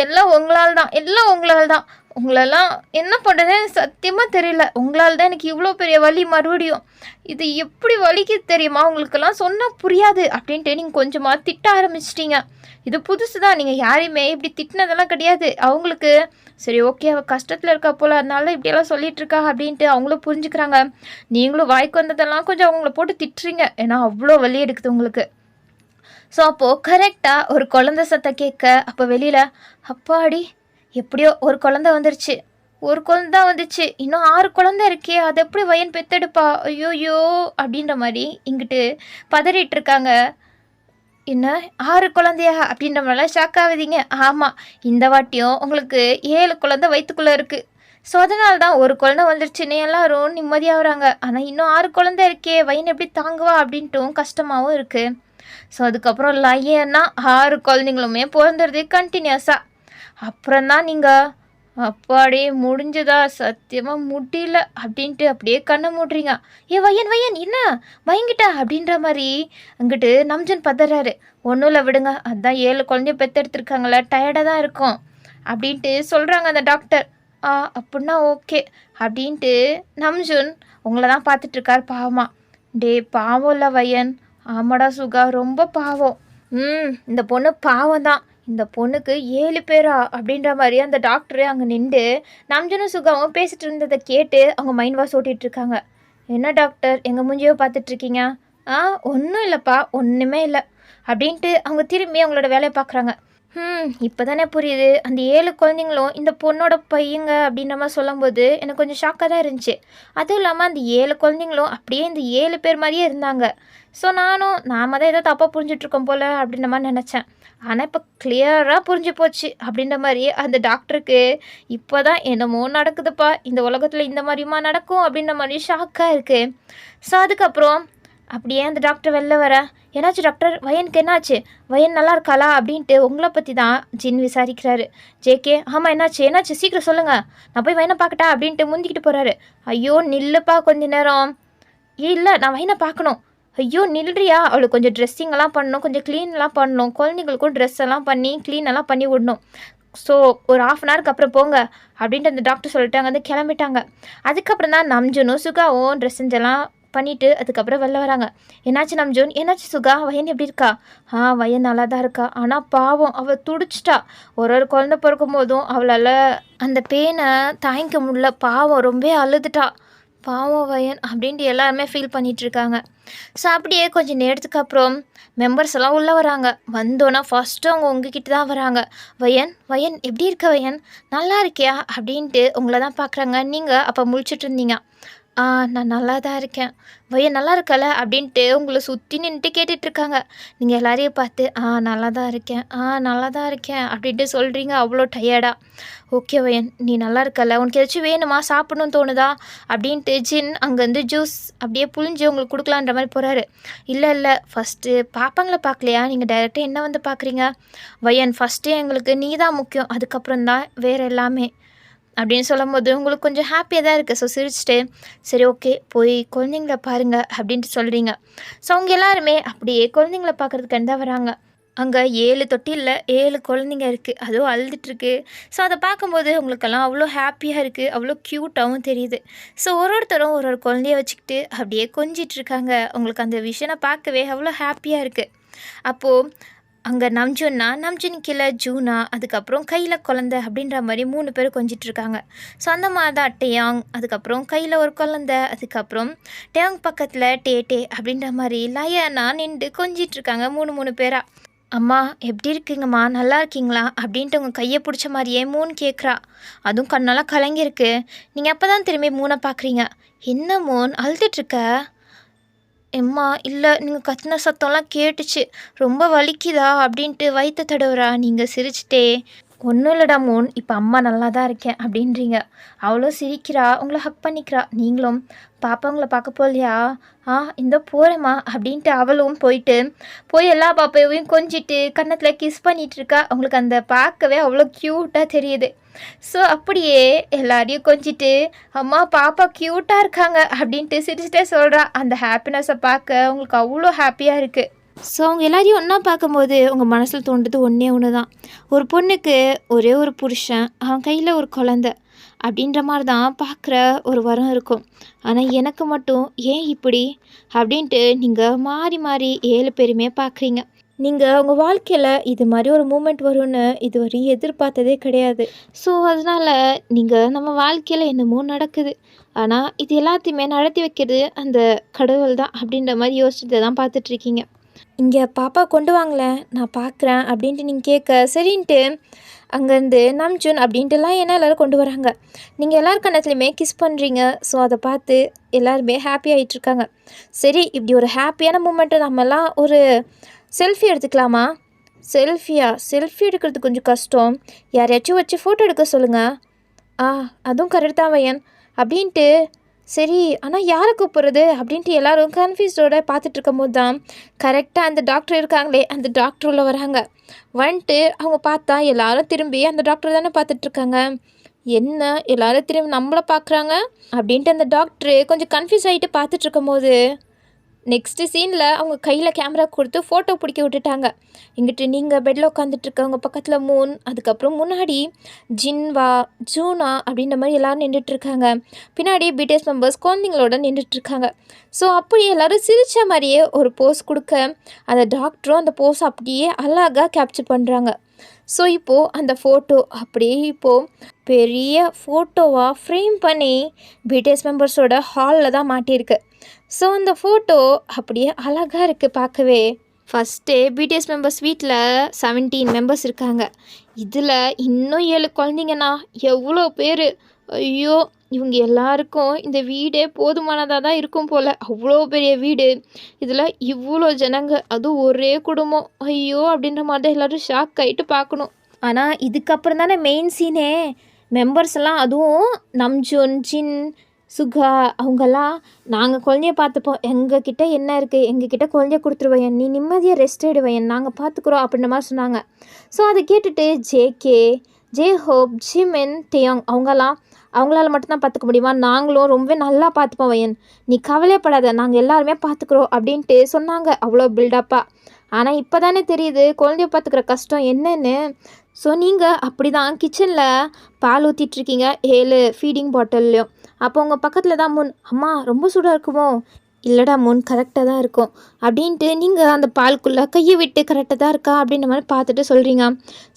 எல்லாம் உங்களால் தான், எல்லாம் உங்களால் தான், உங்களெல்லாம் என்ன பண்ணுறதுன்னு சத்தியமாக தெரியல. உங்களால் தான் எனக்கு இவ்வளோ பெரிய வலி மறுபடியும். இது எப்படி வலிக்குது தெரியுமா, உங்களுக்கெல்லாம் சொன்னால் புரியாது அப்படின்ட்டு நீங்கள் கொஞ்சமாக திட்ட ஆரம்பிச்சிட்டிங்க. இது புதுசு தான், நீங்கள் யாரையுமே இப்படி திட்டினதெல்லாம் கிடையாது. அவங்களுக்கு சரி ஓகே அவள் கஷ்டத்தில் இருக்கா போல், அதனால இப்படியெல்லாம் சொல்லிகிட்டு இருக்கா அப்படின்ட்டு அவங்களும் புரிஞ்சுக்கிறாங்க. நீங்களும் வாய்க்கு வந்ததெல்லாம் கொஞ்சம் அவங்கள போட்டு திட்டுறீங்க, ஏன்னா அவ்வளோ வலி எடுக்குது உங்களுக்கு. ஸோ அப்போது கரெக்டாக ஒரு குழந்தை சத்தம் கேட்க, அப்போ வெளியில் அப்பாடி எப்படியோ ஒரு குழந்தை வந்துருச்சு, ஒரு குழந்தை தான் வந்துச்சு, இன்னும் 6 குழந்தை இருக்கே, அது எப்படி வயன் பெத்தெடுப்பா, ஐயோயோ அப்படின்ற மாதிரி இங்கிட்டு பதறிட்டு இருக்காங்க. என்ன 6 குழந்தையா அப்படின்ற மாதிரிலாம் ஷாக் ஆகுதீங்க. ஆமாம், இந்த வாட்டியும் உங்களுக்கு 7 குழந்தை வயிற்றுக்குள்ளே இருக்குது. ஸோ அதனால தான் ஒரு குழந்தை வந்துருச்சுன்னு எல்லாரும் நிம்மதியாகிறாங்க. ஆனால் இன்னும் 6 குழந்தை இருக்கே, வயன் எப்படி தாங்குவா அப்படின்ட்டும் கஷ்டமாகவும் இருக்குது. ஸோ அதுக்கப்புறம் லயன்னா 6 குழந்தைங்களுமே பிறந்துருது கண்டினியூஸாக. அப்புறம் தான் நீங்கள் அப்பாடியே முடிஞ்சதா, சத்தியமாக முடியல அப்படின்ட்டு அப்படியே கண்ணை மூடுறீங்க. வயன் வயன் என்ன பயங்கிட்ட அப்படின்ற மாதிரி அங்கிட்டு நம்ஜன் பதறாரு. ஒன்றும் இல்லை விடுங்க, அதுதான் 7 குழந்தைய பெற்றெடுத்துருக்காங்களே, டயர்டாக தான் இருக்கும் அப்படின்ட்டு சொல்கிறாங்க அந்த டாக்டர். அப்படின்னா ஓகே அப்படின்ட்டு நம்ஜுன் உங்களை தான் பார்த்துட்ருக்கார் பாவமா. டே பாவம் இல்லை வயன். ஆமாடா சுகா, ரொம்ப பாவம். இந்த பொண்ணு பாவம் தான், இந்த பொண்ணுக்கு 7 பேரா அப்படின்ற மாதிரி அந்த டாக்டரு அங்கே நின்று நம்ஜனும் சுகாவும் பேசிகிட்டு இருந்ததை கேட்டு அவங்க மைண்ட் வாஷ் ஓட்டிகிட்டு இருக்காங்க. என்ன டாக்டர் எங்கள் மூஞ்சியோ பார்த்துட்ருக்கீங்க? ஒன்றும் இல்லைப்பா, ஒன்றுமே இல்லை அப்படின்ட்டு அவங்க திரும்பி அவங்களோட வேலையை பார்க்குறாங்க. இப்போ தானே புரியுது, அந்த 7 குழந்தைங்களும் இந்த பொண்ணோட பையங்க அப்படின்ற மாதிரி சொல்லும்போது எனக்கு கொஞ்சம் ஷாக்காக தான் இருந்துச்சு. அதுவும் இல்லாமல் அந்த 7 குழந்தைங்களும் அப்படியே இந்த 7 பேர் மாதிரியே இருந்தாங்க. ஸோ நாம தான் ஏதோ தப்பாக புரிஞ்சிட்ருக்கோம் போல் அப்படின்ற மாதிரி நினச்சேன். ஆனால் இப்போ கிளியராக புரிஞ்சு போச்சு அப்படின்ற மாதிரி அந்த டாக்டருக்கு இப்போ தான் என்னமோ நடக்குதுப்பா, இந்த உலகத்தில் இந்த மாதிரியுமா நடக்கும் அப்படின்ற மாதிரி ஷாக்காக இருக்குது. ஸோ அதுக்கப்புறம் அப்படியே அந்த டாக்டர் வெளில வர, என்னாச்சு டாக்டர், வயனுக்கு என்னாச்சு, வயன் நல்லா இருக்காளா அப்படின்ட்டு உங்களை பற்றி தான் ஜின் விசாரிக்கிறாரு. ஜேகே ஆமாம் என்னாச்சு என்னாச்சு சீக்கிரம் சொல்லுங்கள், நான் போய் வயனை பார்க்கட்டா அப்படின்ட்டு முந்திக்கிட்டு போகிறாரு. ஐயோ நில்லுப்பா கொஞ்ச நேரம். இல்லை நான் வயனை பார்க்கணும். ஐயோ நில்றியா, அவளுக்கு கொஞ்சம் ட்ரெஸ்ஸிங்கெல்லாம் பண்ணணும், கொஞ்சம் க்ளீன்லாம் பண்ணணும், குழந்தைங்களுக்கும் ட்ரெஸ் எல்லாம் பண்ணி க்ளீனெல்லாம் பண்ணி விடணும். ஸோ ஒரு 1/2 அன் ஹவருக்கு அப்புறம் போங்க அப்படின்ட்டு அந்த டாக்டர் சொல்லிட்டாங்க, வந்து கிளம்பிட்டாங்க. அதுக்கப்புறம் தான் நம்ஜுனும் சுகாவும் ட்ரெஸ் செஞ்செல்லாம் பண்ணிவிட்டு அதுக்கப்புறம் வெளில வராங்க. என்னாச்சு நம்ஜுன், என்னாச்சு சுகா, வயன் எப்படி இருக்கா? வயன் நல்லா தான் இருக்கா, ஆனால் பாவம் அவள் துடிச்சிட்டா. ஒரு குழந்தை பிறக்கும் போதும் அவளால் அந்த பெயினை தாங்கிக்க முடியல, பாவம் ரொம்ப அழுதுட்டா, பாவம் வயன் அப்படின்ட்டு எல்லாருமே ஃபீல் பண்ணிகிட்ருக்காங்க. ஸோ அப்படியே கொஞ்சம் நேரத்துக்கு அப்புறம் மெம்பர்ஸ் எல்லாம் உள்ளே வராங்க. வந்தோன்னா ஃபஸ்ட்டு அவங்க உங்ககிட்ட தான் வராங்க. வயன் வயன் எப்படி இருக்க வயன், நல்லா இருக்கியா அப்படின்ட்டு உங்களை தான் பார்க்குறாங்க. நீங்கள் அப்போ முழிச்சிட்டு இருந்தீங்க. நான் நல்லா தான் இருக்கேன். வயன் நல்லா இருக்கல அப்படின்ட்டு உங்களை சுற்றி நின்றுட்டு கேட்டுட்ருக்காங்க. நீங்கள் எல்லாரையும் பார்த்து நல்லா தான் இருக்கேன், நல்லா தான் இருக்கேன் அப்படின்ட்டு சொல்கிறீங்க அவ்வளோ டயர்டாக. ஓகே வயன் நீ நல்லா இருக்கல, உனக்கு ஏதாச்சும் வேணுமா, சாப்பிடணும்னு தோணுதா அப்படின்ட்டு ஜின் அங்கேருந்து ஜூஸ் அப்படியே புழிஞ்சு உங்களுக்கு கொடுக்கலான்ற மாதிரி போகிறாரு. இல்லை ஃபஸ்ட்டு பாப்பாங்களை பார்க்கலையா, நீங்கள் டைரெக்டாக என்ன வந்து பார்க்குறீங்க? வயன் ஃபஸ்ட்டு எங்களுக்கு நீ தான் முக்கியம், அதுக்கப்புறம் தான் வேறு எல்லாமே அப்படின்னு சொல்லும்போது உங்களுக்கு கொஞ்சம் ஹாப்பியாக தான் இருக்குது. ஸோ சிரிச்சிட்டு சரி ஓகே போய் குழந்தைங்கள பாருங்கள் அப்படின்ட்டு சொல்கிறீங்க. ஸோ அவங்க எல்லாருமே அப்படியே குழந்தைங்கள பார்க்குறதுக்கு தான் வராங்க. அங்கே 7 தொட்டில்ல 7 குழந்தைங்க இருக்குது, அதுவும் அழுதுட்டுருக்கு. ஸோ அதை பார்க்கும்போது உங்களுக்கெல்லாம் அவ்வளோ ஹாப்பியாக இருக்குது, அவ்வளோ க்யூட்டாகவும் தெரியுது. ஸோ ஒருத்தரும் ஒரு குழந்தைய வச்சுக்கிட்டு அப்படியே கொஞ்சிட்ருக்காங்க. உங்களுக்கு அந்த விஷயனை பார்க்கவே அவ்வளோ ஹாப்பியாக இருக்குது. அப்போது அங்கே நம்ஜுன் கீழே ஜூனா, அதுக்கப்புறம் கையில் குழந்த அப்படின்ற மாதிரி 3 பேர் கொஞ்சிட்ருக்காங்க. ஸோ அந்த மாதிரி தான் டேயாங், அதுக்கப்புறம் கையில் ஒரு குழந்த, அதுக்கப்புறம் டேயாங் பக்கத்தில் டே அப்படின்ற மாதிரி லயானா நின்று கொஞ்சிட்ருக்காங்க 3 பேராக. அம்மா எப்படி இருக்கீங்கம்மா, நல்லா இருக்கீங்களா அப்படின்ட்டு உங்கள் கையை பிடிச்ச மாதிரியே மூணு கேட்குறா. அதுவும் கண்ணெல்லாம் கலங்கியிருக்கு. நீங்கள் அப்போ தான் திரும்பி மூணை பார்க்குறீங்க. என்ன மூன் அழுதுட்ருக்க? எம்மா இல்லை, நீங்கள் கத்துன சத்தம்லாம் கேட்டுச்சு, ரொம்ப வலிக்குதா அப்படின்ட்டு வயிற்ற தடவுறா. நீங்கள் சிரிச்சிட்டே, ஒன்றும் இல்லைடா மூன், இப்போ அம்மா நல்லா தான் இருக்கேன் அப்படின்றீங்க. அவ்வளோ சிரிக்கிறா, உங்களை ஹக் பண்ணிக்கிறா. நீங்களும் பாப்பாங்களை பார்க்க போகலையா? இந்த போகிறேம்மா அப்படின்ட்டு அவளும் போய் எல்லா பாப்பாவையும் கொஞ்சிட்டு கன்னத்தில் கிஸ் பண்ணிகிட்ருக்கா. உங்களுக்கு அந்த பார்க்கவே அவ்வளோ க்யூட்டாக தெரியுது. ஸோ அப்படியே எல்லாரையும் கொஞ்சிட்டு அம்மா பாப்பா க்யூட்டாக இருக்காங்க அப்படின்ட்டு சிரிச்சிட்டே சொல்கிறா. அந்த ஹாப்பினஸை பார்க்க உங்களுக்கு அவ்வளோ ஹாப்பியாக இருக்குது. ஸோ அவங்க எல்லாரையும் ஒன்றா பார்க்கும்போது உங்கள் மனசில் தோன்றது ஒன்று தான். ஒரு பொண்ணுக்கு ஒரே ஒரு புருஷன், அவன் கையில் ஒரு குழந்த அப்படின்ற மாதிரி தான் பார்க்குற ஒரு வரம் இருக்கும். ஆனால் எனக்கு மட்டும் ஏன் இப்படி அப்படின்ட்டு நீங்கள் மாறி மாறி 7 பேருமே பார்க்குறீங்க. நீங்கள் உங்கள் வாழ்க்கையில் இது மாதிரி ஒரு மூமெண்ட் வரும்னு இதுவரையும் எதிர்பார்த்ததே கிடையாது. ஸோ அதனால் நீங்கள் நம்ம வாழ்க்கையில் என்னமோ நடக்குது, ஆனால் இது எல்லாத்தையுமே நடத்தி வைக்கிறது அந்த கடவுள் தான் அப்படின்ற மாதிரி யோசிச்சுட்டு தான் பார்த்துட்ருக்கீங்க. இங்கே பாப்பா கொண்டு வாங்களேன், நான் பார்க்குறேன் அப்படின்ட்டு நீங்கள் கேட்க சரின்ட்டு அங்கேருந்து நம்ஜுன் அப்படின்ட்டுலாம் என்ன எல்லோரும் கொண்டு வராங்க. நீங்கள் எல்லார் கண்ணத்துலையுமே கிஸ் பண்ணுறீங்க. ஸோ அதை பார்த்து எல்லாருமே ஹாப்பி ஆகிட்டுருக்காங்க. சரி, இப்படி ஒரு ஹாப்பியான மூமெண்ட்டை நம்மலாம் ஒரு செல்ஃபி எடுத்துக்கலாமா? செல்ஃபி எடுக்கிறது கொஞ்சம் கஷ்டம், யாரையாச்சும் வச்சு ஃபோட்டோ எடுக்க சொல்லுங்கள். அதுவும் கரெக்ட் தான் வையன் அப்படின்ட்டு. சரி, ஆனால் யாரை கூப்பிட்றது அப்படின்ட்டு எல்லோரும் கன்ஃபியூஸ்டோட பார்த்துட்ருக்கும் போது தான் கரெக்டாக அந்த டாக்டர் இருக்காங்களே, அந்த டாக்டர் உள்ள வராங்க. வந்துட்டு அவங்க பார்த்தா எல்லாரும் திரும்பி அந்த டாக்டர் தானே பார்த்துட்ருக்காங்க. என்ன எல்லாரும் திரும்பி நம்மளை பார்க்குறாங்க அப்படின்ட்டு அந்த டாக்டரு கொஞ்சம் கன்ஃபியூஸ் ஆகிட்டு பார்த்துட்ருக்கும் போது நெக்ஸ்ட்டு சீனில் அவங்க கையில் கேமரா கொடுத்து ஃபோட்டோ பிடிக்க விட்டுட்டாங்க. இங்கிட்டு நீங்கள் பெட்டில் உட்காந்துட்ருக்கவங்க பக்கத்தில் மூன், அதுக்கப்புறம் முன்னாடி ஜின்வா, ஜூனா அப்படின்ற மாதிரி எல்லோரும் நின்றுட்டுருக்காங்க. பின்னாடி பிடிஎஸ் மெம்பர்ஸ் குழந்தைங்களோட நின்றுட்டுருக்காங்க. ஸோ அப்படி எல்லோரும் சிரித்த மாதிரியே ஒரு போஸ் கொடுக்க அந்த டாக்டரும் அந்த போஸ் அப்படியே அழகாக கேப்சர் பண்ணுறாங்க. ஸோ இப்போது அந்த ஃபோட்டோ அப்படியே இப்போது பெரிய ஃபோட்டோவாக ஃப்ரேம் பண்ணி பிடிஎஸ் மெம்பர்ஸோட ஹாலில் தான் மாட்டியிருக்கு. ஸோ அந்த ஃபோட்டோ அப்படியே அழகாக இருக்குது பார்க்கவே. ஃபஸ்ட்டே பிடிஎஸ் மெம்பர்ஸ் வீட்டில் 17 மெம்பர்ஸ் இருக்காங்க. இதில் இன்னும் 7 குழந்தைங்கண்ணா, எவ்வளோ பேர்! ஐயோ, இவங்க எல்லாருக்கும் இந்த வீடே போதுமானதாக தான் இருக்கும் போல், அவ்வளோ பெரிய வீடு, இதில் இவ்வளோ ஜனங்க, அதுவும் ஒரே குடும்பம். ஐயோ அப்படின்ற மாதிரி தான் எல்லோரும் ஷாக் ஆகிட்டு பார்க்கணும். ஆனால் இதுக்கப்புறம் தானே மெயின் சீனே. மெம்பர்ஸ் எல்லாம், அதுவும் நம்ஜுன், ஜின், சுகா அவங்கெல்லாம், நாங்கள் குழந்தைய பார்த்துப்போம், எங்ககிட்ட என்ன இருக்குது, எங்ககிட்ட குழந்தைய கொடுத்துருவையன், நீ நிம்மதியாக ரெஸ்ட் எடுவையன், நாங்கள் பார்த்துக்குறோம் அப்படின்ற மாதிரி சொன்னாங்க. ஸோ அதை கேட்டுட்டு ஜேஹோப், ஜிமின், டேயாங் அவங்களால மட்டும்தான் பார்த்துக்க முடியுமா, நாங்களும் ரொம்ப நல்லா பார்த்துப்போம் வையன், நீ கவலைப்படாத, நாங்கள் எல்லாருமே பார்த்துக்குறோம் அப்படின்ட்டு சொன்னாங்க அவ்வளோ பில்டப்பாக. ஆனால் இப்போ தானே தெரியுது குழந்தைய பார்த்துக்கிற கஷ்டம் என்னன்னு. ஸோ நீங்கள் அப்படி தான் கிச்சனில் பால் ஊற்றிட்டுருக்கீங்க 7 ஃபீடிங் பாட்டில்லையும். அப்போ உங்கள் பக்கத்தில் தான் முன், அம்மா ரொம்ப சூடாக இருக்குமோ? இல்லைடா முன், கரெக்டாக தான் இருக்கும் அப்படின்ட்டு நீங்கள் அந்த பாலுக்குள்ளே கையை விட்டு கரெக்டாக தான் இருக்கா அப்படின்ற மாதிரி பார்த்துட்டு சொல்கிறீங்க.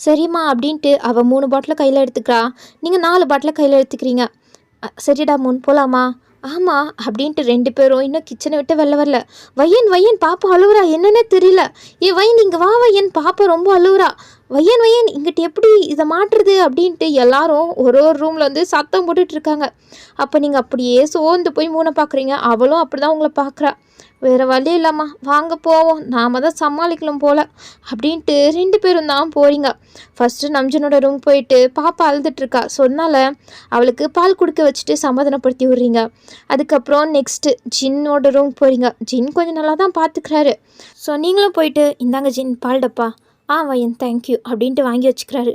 சரிம்மா அப்படின்ட்டு அவள் 3 பாட்டிலை கையில் எடுத்துக்கிறா, நீங்கள் 4 பாட்டிலை கையில் எடுத்துக்கிறீங்க. சரிடா முன், போகலாமா? ஆமாம் அப்படின்ட்டு 2 பேரும் இன்னும் கிச்சனை விட்டு வெளில வரல. வையன் பாப்பா அழுவுறா, என்னன்னே தெரியல. வையன் இங்கே வா வையன், பாப்பா ரொம்ப அழுவுறா. வையன் இங்கிட்ட எப்படி இதை மாட்டுறது அப்படின்ட்டு எல்லாரும் ஒரு ரூமில் வந்து சத்தம் போட்டுட்ருக்காங்க. அப்போ நீங்கள் அப்படியே சோர்ந்து போய் மூணை பார்க்குறீங்க. அவளும் அப்படி தான் உங்களை பார்க்குறா. வேறு வழி இல்லாமா, வாங்க போவோம், நாம் தான் சமாளிக்கலாம் போல் அப்படின்ட்டு 2 பேரும் தான் போகிறீங்க. ஃபஸ்ட்டு நம்ஜனோட ரூம் போயிட்டு பாப்பா அழுதுட்ருக்கா, சொன்னால அவளுக்கு பால் குடிக்க வச்சுட்டு சமாதானப்படுத்தி விட்றீங்க. அதுக்கப்புறம் நெக்ஸ்ட்டு ஜின்னோட ரூம் போகிறீங்க. ஜின் கொஞ்சம் நல்லா தான் பார்த்துக்கிறாரு. ஸோ நீங்களும் போயிட்டு இந்தாங்க ஜின் பால் டப்பா. வையன் தேங்க்யூ அப்படின்ட்டு வாங்கி வச்சுக்கிறாரு.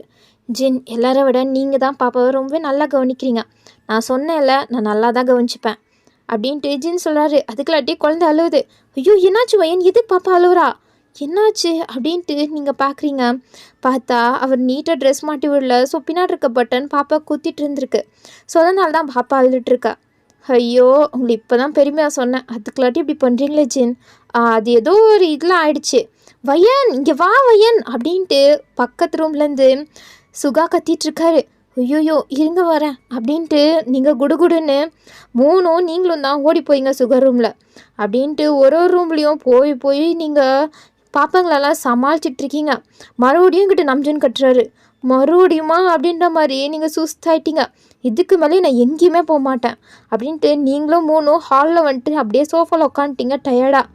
ஜின், எல்லாரை விட நீங்கள் தான் பாப்பாவை ரொம்ப நல்லா கவனிக்கிறீங்க, நான் சொன்னேன்ல, நான் நல்லா தான் கவனிச்சுப்பேன் அப்படின்ட்டு ஜின் சொல்கிறாரு. அதுக்குள்ளாட்டி குழந்தை அழுவுது. ஐயோ என்னாச்சு வையன், எதுக்கு பாப்பா அழுவுறா? என்னாச்சு அப்படின்ட்டு நீங்கள் பார்க்குறீங்க. பார்த்தா அவர் நீட்டாக ட்ரெஸ் மாட்டி விடல. ஸோ பின்னாடி இருக்க பட்டன் பாப்பா குத்திட்டு இருந்திருக்கு. ஸோ அதனால தான் பாப்பா அழுதுட்டுருக்கா. ஐயோ! உங்களை இப்போ தான் பெருமையாக சொன்னேன். அதுக்குள்ளாட்டி இப்படி பண்ணுறீங்களே ஜின். அது ஏதோ ஒரு இதில் ஆயிடுச்சு. வயன் இங்கே வா வயன் அப்படின்ட்டு பக்கத்து ரூம்லேருந்து சுகா கத்திட்டுருக்காரு. ஐயோயோ இருங்க வரேன் அப்படின்ட்டு நீங்கள் குடுகுடுன்னு மூணும் நீங்களும் தான் ஓடி போயிங்க சுகர் ரூமில். அப்படின்ட்டு ஒரு ரூம்லேயும் போய் போய் நீங்கள் பாப்பாங்களெல்லாம் சமாளிச்சிட்ருக்கீங்க. மறுபடியும் கிட்ட நம்ஜன் கட்டுறாரு. மறுபடியுமா அப்படின்ற மாதிரி நீங்கள் சுஸ்தாயிட்டீங்க. இதுக்கு மேலே நான் எங்கேயுமே போக மாட்டேன் அப்படின்ட்டு நீங்களும் மூணும் ஹாலில் வந்துட்டு அப்படியே சோஃபாவில் உட்காந்துட்டீங்க டயர்டாக.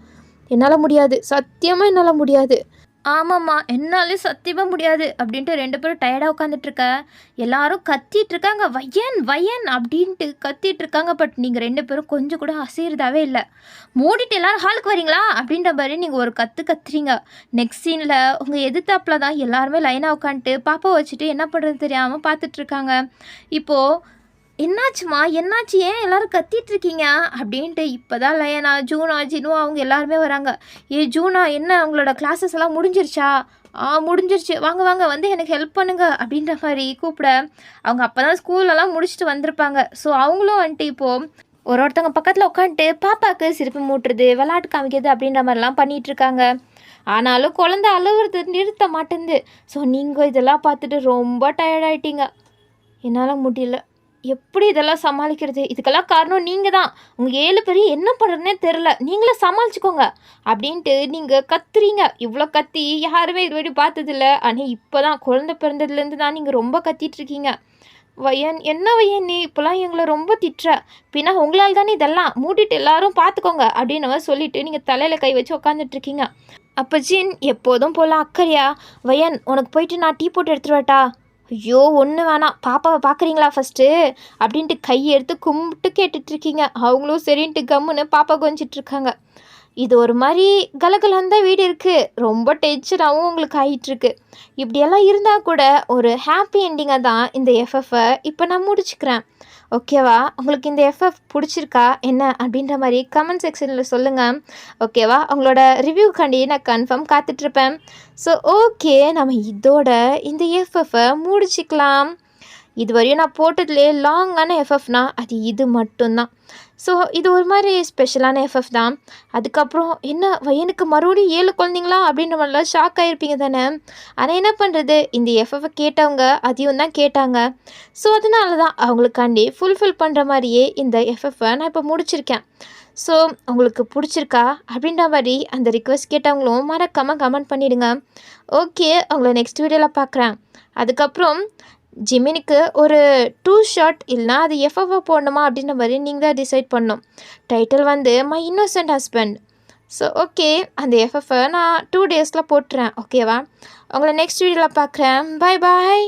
என்னால் முடியாது, சத்தியமாக என்னால் முடியாது. ஆமாம்மா என்னாலே சத்தியமாக முடியாது அப்படின்ட்டு 2 பேரும் டயர்டாக உட்காந்துட்ருக்க. எல்லாரும் கத்திகிட்ருக்காங்க வயன் வயன் அப்படின்ட்டு கத்திகிட்ருக்காங்க. பட் நீங்கள் 2 பேரும் கொஞ்சம் கூட அசைகிறதாவே இல்லை. மூடிட்டு எல்லோரும் ஹாலுக்கு வரீங்களா அப்படின்ற மாதிரி நீங்கள் ஒரு கத்துறீங்க. நெக்ஸ்ட் சீனில் உங்கள் எதிர்த்தாப்பில் தான் எல்லாருமே லைனாக உட்காந்துட்டு பாப்பா வச்சுட்டு என்ன பண்ணுறது தெரியாமல் பார்த்துட்ருக்காங்க. இப்போது என்னாச்சுமா என்னாச்சு ஏன் எல்லோரும் கத்திகிட்ருக்கீங்க அப்படின்ட்டு இப்போ தான் லயனா ஜூனா ஜினு அவங்க எல்லாருமே வராங்க. ஜூனா என்ன உங்களோட கிளாஸஸ் எல்லாம் முடிஞ்சிருச்சா? முடிஞ்சிருச்சு, வாங்க வாங்க வந்து எனக்கு ஹெல்ப் பண்ணுங்க அப்படின்ற மாதிரி கூப்பிட அவங்க அப்போ தான் ஸ்கூலெல்லாம் முடிச்சுட்டு வந்திருப்பாங்க. ஸோ அவங்களும் வந்துட்டு இப்போது ஒருத்தவங்க பக்கத்தில் உட்காந்துட்டு பாப்பாவுக்கு சிரிப்பு மூட்டுறது விளையாட்டு காமிக்கிறது அப்படின்ற மாதிரிலாம் பண்ணிகிட்ருக்காங்க. ஆனாலும் குழந்தை அழுவுறது நிறுத்த மாட்டேங்குது. ஸோ நீங்கள் இதெல்லாம் பார்த்துட்டு ரொம்ப டயர்டாயிட்டீங்க. என்னால் முடியல, எப்படி இதெல்லாம் சமாளிக்கிறது? இதுக்கெல்லாம் காரணம் நீங்கள் தான். உங்கள் 7 பேரும் என்ன பண்ணுறதுனே தெரில, நீங்களே சமாளிச்சுக்கோங்க அப்படின்ட்டு நீங்கள் கத்துறீங்க. இவ்வளோ கத்தி யாருமே இது வரைக்கும் பார்த்ததில்ல. ஆனால் இப்போ தான் குழந்தை பிறந்ததுலேருந்து தான் நீங்கள் ரொம்ப கத்திகிட்ருக்கீங்க. வயன் என்ன வயன் நீ இப்போலாம் எங்களை ரொம்ப திட்டுற, பின்னா உங்களால் தானே இதெல்லாம், மூடிட்டு எல்லாரும் பார்த்துக்கோங்க அப்படின்னு சொல்லிவிட்டு நீங்கள் தலையில் கை வச்சு உட்காந்துட்ருக்கீங்க. அப்போ ஜின் எப்போதும் போல் அக்கறையா, வயன் உனக்கு போயிட்டு நான் டீ போட்டு எடுத்துகிட்டு வரட்டா? ஐயோ ஒன்று வேணாம், பாப்பாவை பார்க்குறீங்களா ஃபஸ்ட்டு அப்படின்ட்டு கையை எடுத்து கும்பிட்டு கேட்டுட்ருக்கீங்க. அவங்களும் சரின்ட்டு கம்முன்னு பாப்பா கொஞ்சிட்ருக்காங்க. இது ஒரு மாதிரி கலகலந்த வீடு இருக்குது. ரொம்ப டென்ஷனாகவும் உங்களுக்கு ஆகிட்டுருக்கு. இப்படியெல்லாம் இருந்தால் கூட ஒரு ஹாப்பி என்டிங்காக தான் இந்த எஃப்எஃப்பை இப்போ நான் முடிச்சுக்கிறேன். ஓகேவா? உங்களுக்கு இந்த எஃப்எஃப் பிடிச்சிருக்கா என்ன அப்படின்ற மாதிரி கமெண்ட் செக்ஷனில் சொல்லுங்கள். ஓகேவா? உங்களோட ரிவ்யூக்காண்டி நான் கன்ஃபார்ம் காத்துட்ருப்பேன். ஸோ ஓகே, நம்ம இதோட இந்த எஃப்எஃப்பை முடிச்சிக்கலாம். இது வரையும் நான் போட்டதுலேயே லாங்கான எஃப்எஃப்னா அது இது மட்டும்தான். ஸோ இது ஒரு மாதிரி ஸ்பெஷலான எஃப்எஃப் தான். அதுக்கப்புறம் என்ன வயனுக்கு மறுபடியும் 7 குழந்தைங்களா அப்படின்ற மாதிரிலாம் ஷாக் ஆகிருப்பீங்க தானே. ஆனால் என்ன பண்ணுறது, இந்த எஃப்எஃப்பை கேட்டவங்க அதையும் தான் கேட்டாங்க. ஸோ அதனால தான் அவங்களுக்காண்டி ஃபுல்ஃபில் பண்ணுற மாதிரியே இந்த எஃப்எஃப்பை நான் இப்போ முடிச்சிருக்கேன். ஸோ உங்களுக்கு பிடிச்சிருக்கா அப்படின்ற மாதிரி அந்த ரிக்வெஸ்ட் கேட்டவங்களும் மறக்காமல் கமெண்ட் பண்ணிவிடுங்க. ஓகே, உங்களை நெக்ஸ்ட் வீடியோவில் பார்க்குறேன். அதுக்கப்புறம் ஜிமினிக்கு ஒரு 2 ஷாட் இல்லைனா அது எஃப்எஃப்ஆ போடணுமா அப்படின்ற மாதிரி நீங்கள் தான் டிசைட் பண்ணணும். டைட்டில் வந்து my Innocent husband. So okay, அந்த எஃப்எஃப்ஐ நான் 2 டேஸில் போட்டுறேன். ஓகேவா? உங்களை நெக்ஸ்ட் வீடியோவில் பார்க்குறேன். பாய் பாய்.